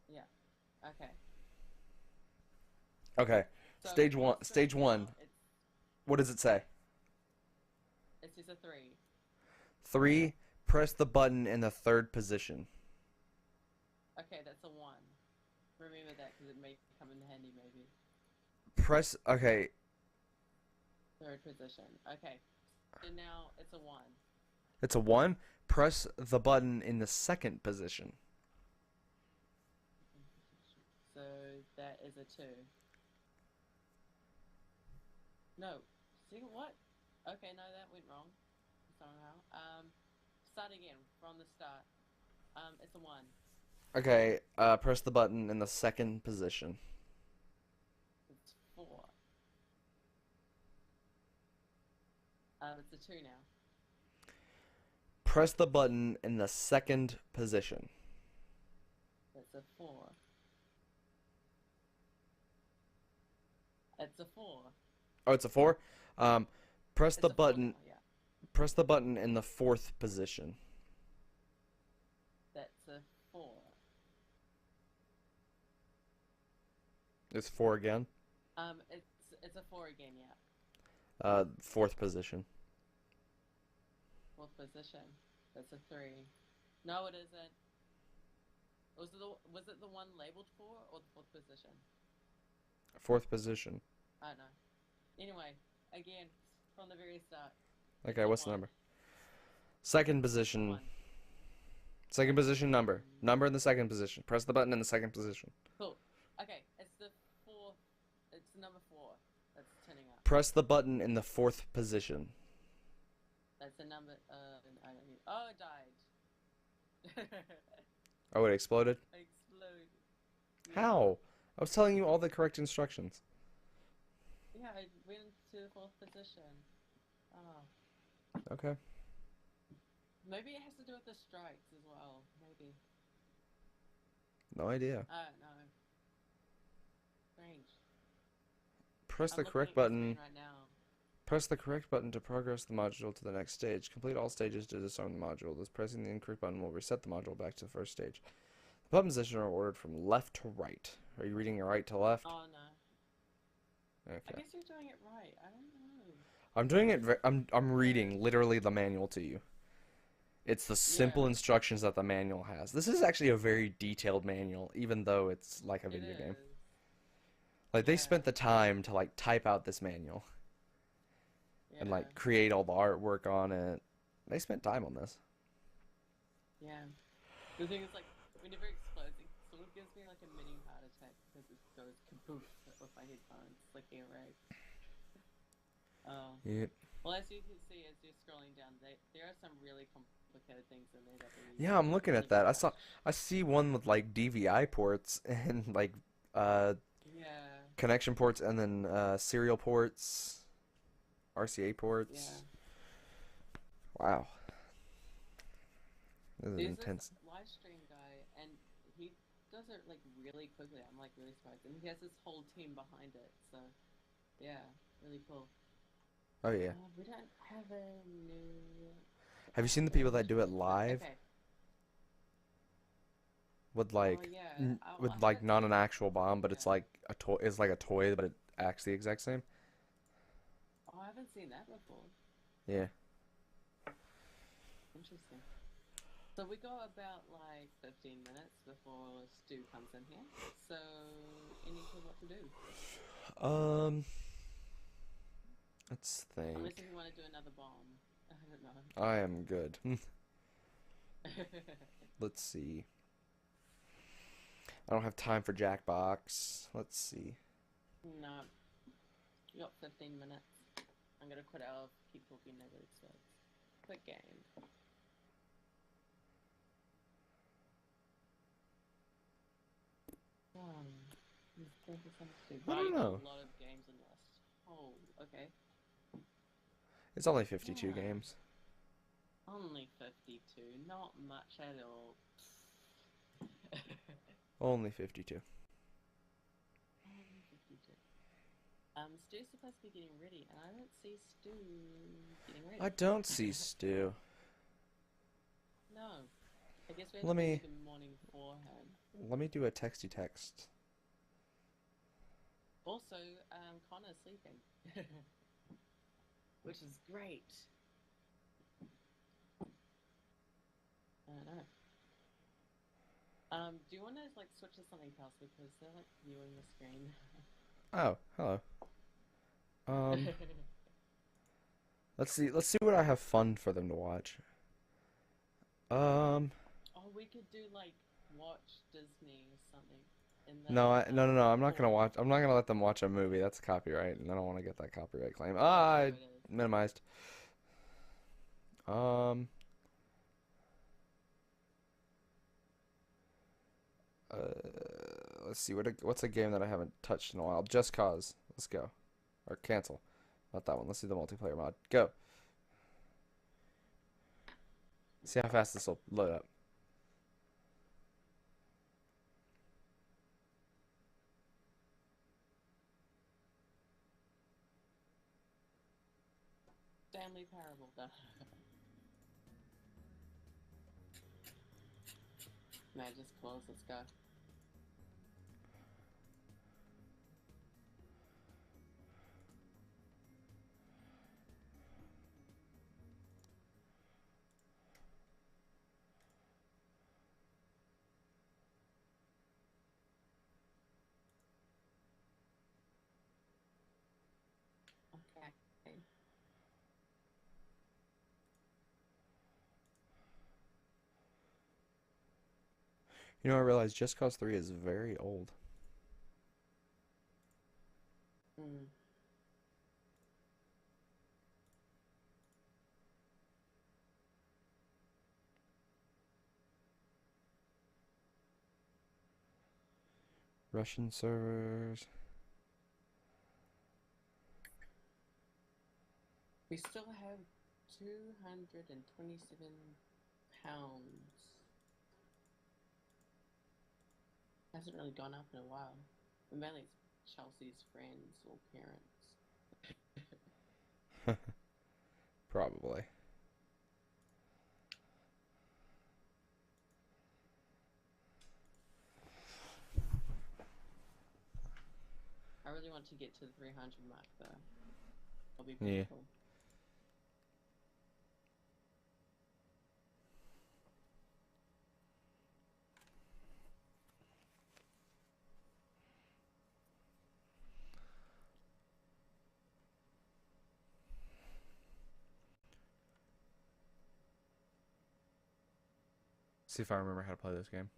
Yeah. Okay. Okay. So Stage on one. the Stage screen 1. now, What does it say? It's just a 3. 3. Press the button in the 3rd position. Okay, that's a 1. Remember that because it may come in handy, maybe. Press. Okay. 3rd position. Okay. So now it's a 1. It's a 1. Press the button in the 2nd position. So that is a 2. No. See what? Okay, no, that went wrong. Somehow. Start again from the start. It's a 1. Okay. Press the button in the 2nd position. It's 4. It's a 2 now. Press the button in the 2nd position. It's a 4. It's a 4. Oh, it's a 4. Press It's the a 4 button. now, yeah. Press the button in the 4th position. That's a 4. It's 4 again. It's a 4 again, yeah. 4th position. 4th position. That's a 3. No, it isn't. Was it the one labeled 4 or the 4th position? 4th position. I don't know. Anyway, again, from the very start. Okay, what's the number? 2nd position. 1. Second position number. Number in the second position. Press the button in the second position. Cool. Okay, it's the fourth. It's number 4 that's turning up. Press the button in the 4th position. That's the number. I don't need. Oh, it died. Oh, it exploded? It exploded. Yeah. How? I was telling you all the correct instructions. Yeah, I went to the 4th position. Oh. Okay. Maybe it has to do with the strikes as well. Maybe. No idea. I don't know. Strange. Press the I'm looking correct at my button. screen right now. Press the correct button to progress the module to the next stage. Complete all stages to disarm the module. Thus, pressing the incorrect button will reset the module back to the first stage. The button positions are ordered from left to right. Are you reading it right to left? Oh no. Okay. I guess you're doing it right. I don't know. I'm doing it. I'm reading literally the manual to you. It's the simple instructions that the manual has. This is actually a very detailed manual, even though it's like a video game. Like they spent the time to like type out this manual. And like create all the artwork on it. They spent time on this. Yeah. The thing is, like, whenever it explodes, it sort of gives me like a mini heart attack because it goes kaboof with my headphones, like air raid. Yep. Well, as you can see, as you're scrolling down, there are some really complicated things in there that we. Yeah, I'm looking at that. I see one with like DVI ports and like connection ports and then serial ports. RCA ports. Yeah. Wow. This is There's intense. This live stream guy, and he does it like really quickly. I'm like really surprised, and he has his whole team behind it. So, yeah, really cool. Oh yeah. We don't have a new. Have you seen the people that do it live? Okay. With like, with like not an actual bomb, but it's like a toy. It's like a toy, but it acts the exact same. Oh, I haven't seen that before. Yeah. Interesting. So we got about like 15 minutes before Stu comes in here. So, any clue what to do? Let's think. Unless if you want to do another bomb. I don't know. I am good. Let's see. I don't have time for Jackbox. Let's see. No. You got 15 minutes. I'm gonna quit out. Keep talking negative stuff. Quick game. I don't know. A lot of games in list. Oh, okay. It's only 52 games. Only 52. Not much at all. Only 52. Only 52. Stu's supposed to be getting ready, and I don't see Stu getting ready. I don't see Stu. No. I guess we have Let to me. do the morning for him. Let me do a texty text. Also, Connor's sleeping. Which is great. I don't know. Do you want to like switch to something else because they're like viewing the screen? Oh, hello. Let's see what I have fun for them to watch. Oh, we could do like watch Disney or something. No, no. I'm not gonna let them watch a movie. That's copyright, and I don't want to get that copyright claim. I minimized. Let's see what's a game that I haven't touched in a while. Just Cause. Let's go. Or cancel. Not that one. Let's do the multiplayer mod. Go. See how fast this will load up. Stanley Parable, though. No, just close. Let's go. Okay. You know, I realized Just Cause 3 is very old. Mm. Russian servers. We still have 227 pounds. Hasn't really gone up in a while. Mainly it's Chelsea's friends or parents. Probably. I really want to get to the 300 mark though. That'll be Yeah. pretty cool. See if I remember how to play this game.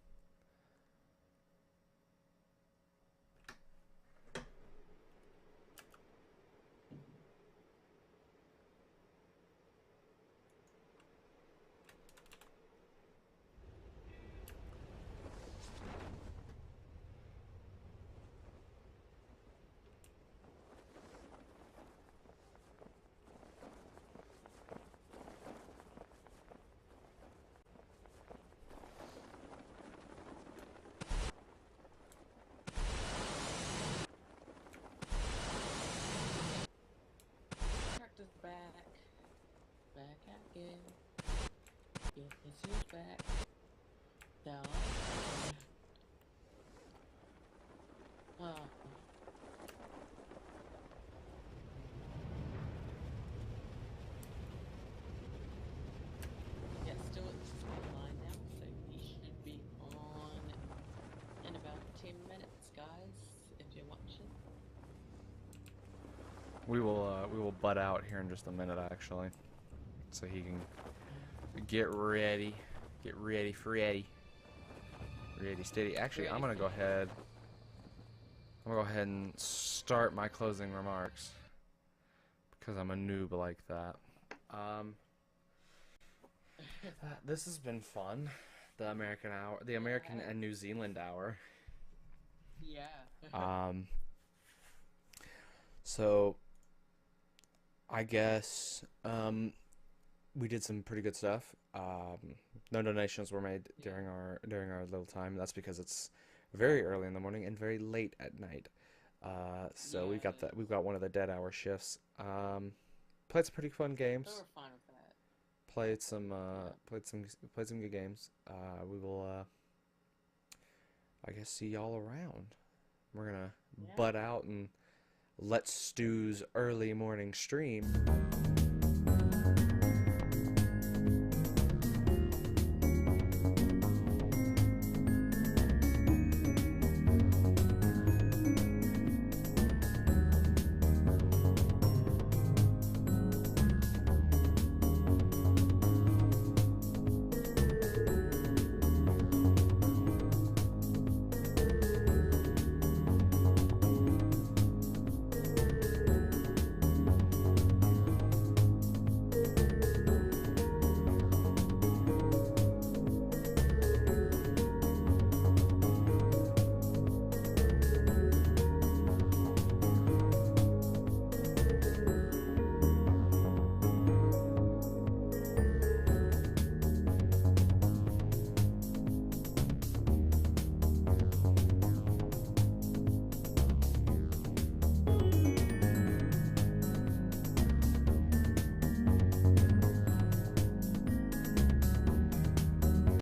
Tractor's back. Back again. Yes, he's back. Down. Oh. Yeah, Stuart's online now, so he should be on in about 10 minutes, guys, if you're watching. We will butt out here in just a minute, actually, so he can get ready, Freddy, ready, steady. Actually, I'm gonna go ahead. I'm gonna go ahead and start my closing remarks because I'm a noob like that. This has been fun. The American hour, the American and New Zealand hour. Yeah. So I guess we did some pretty good stuff. No donations were made during our little time. That's because it's very early in the morning and very late at night. So Yeah, we've got one of the dead hour shifts. Played some pretty fun we games. were fine with that. Played some good games. We will I guess see y'all around. We're gonna butt out and let Stu's early morning stream.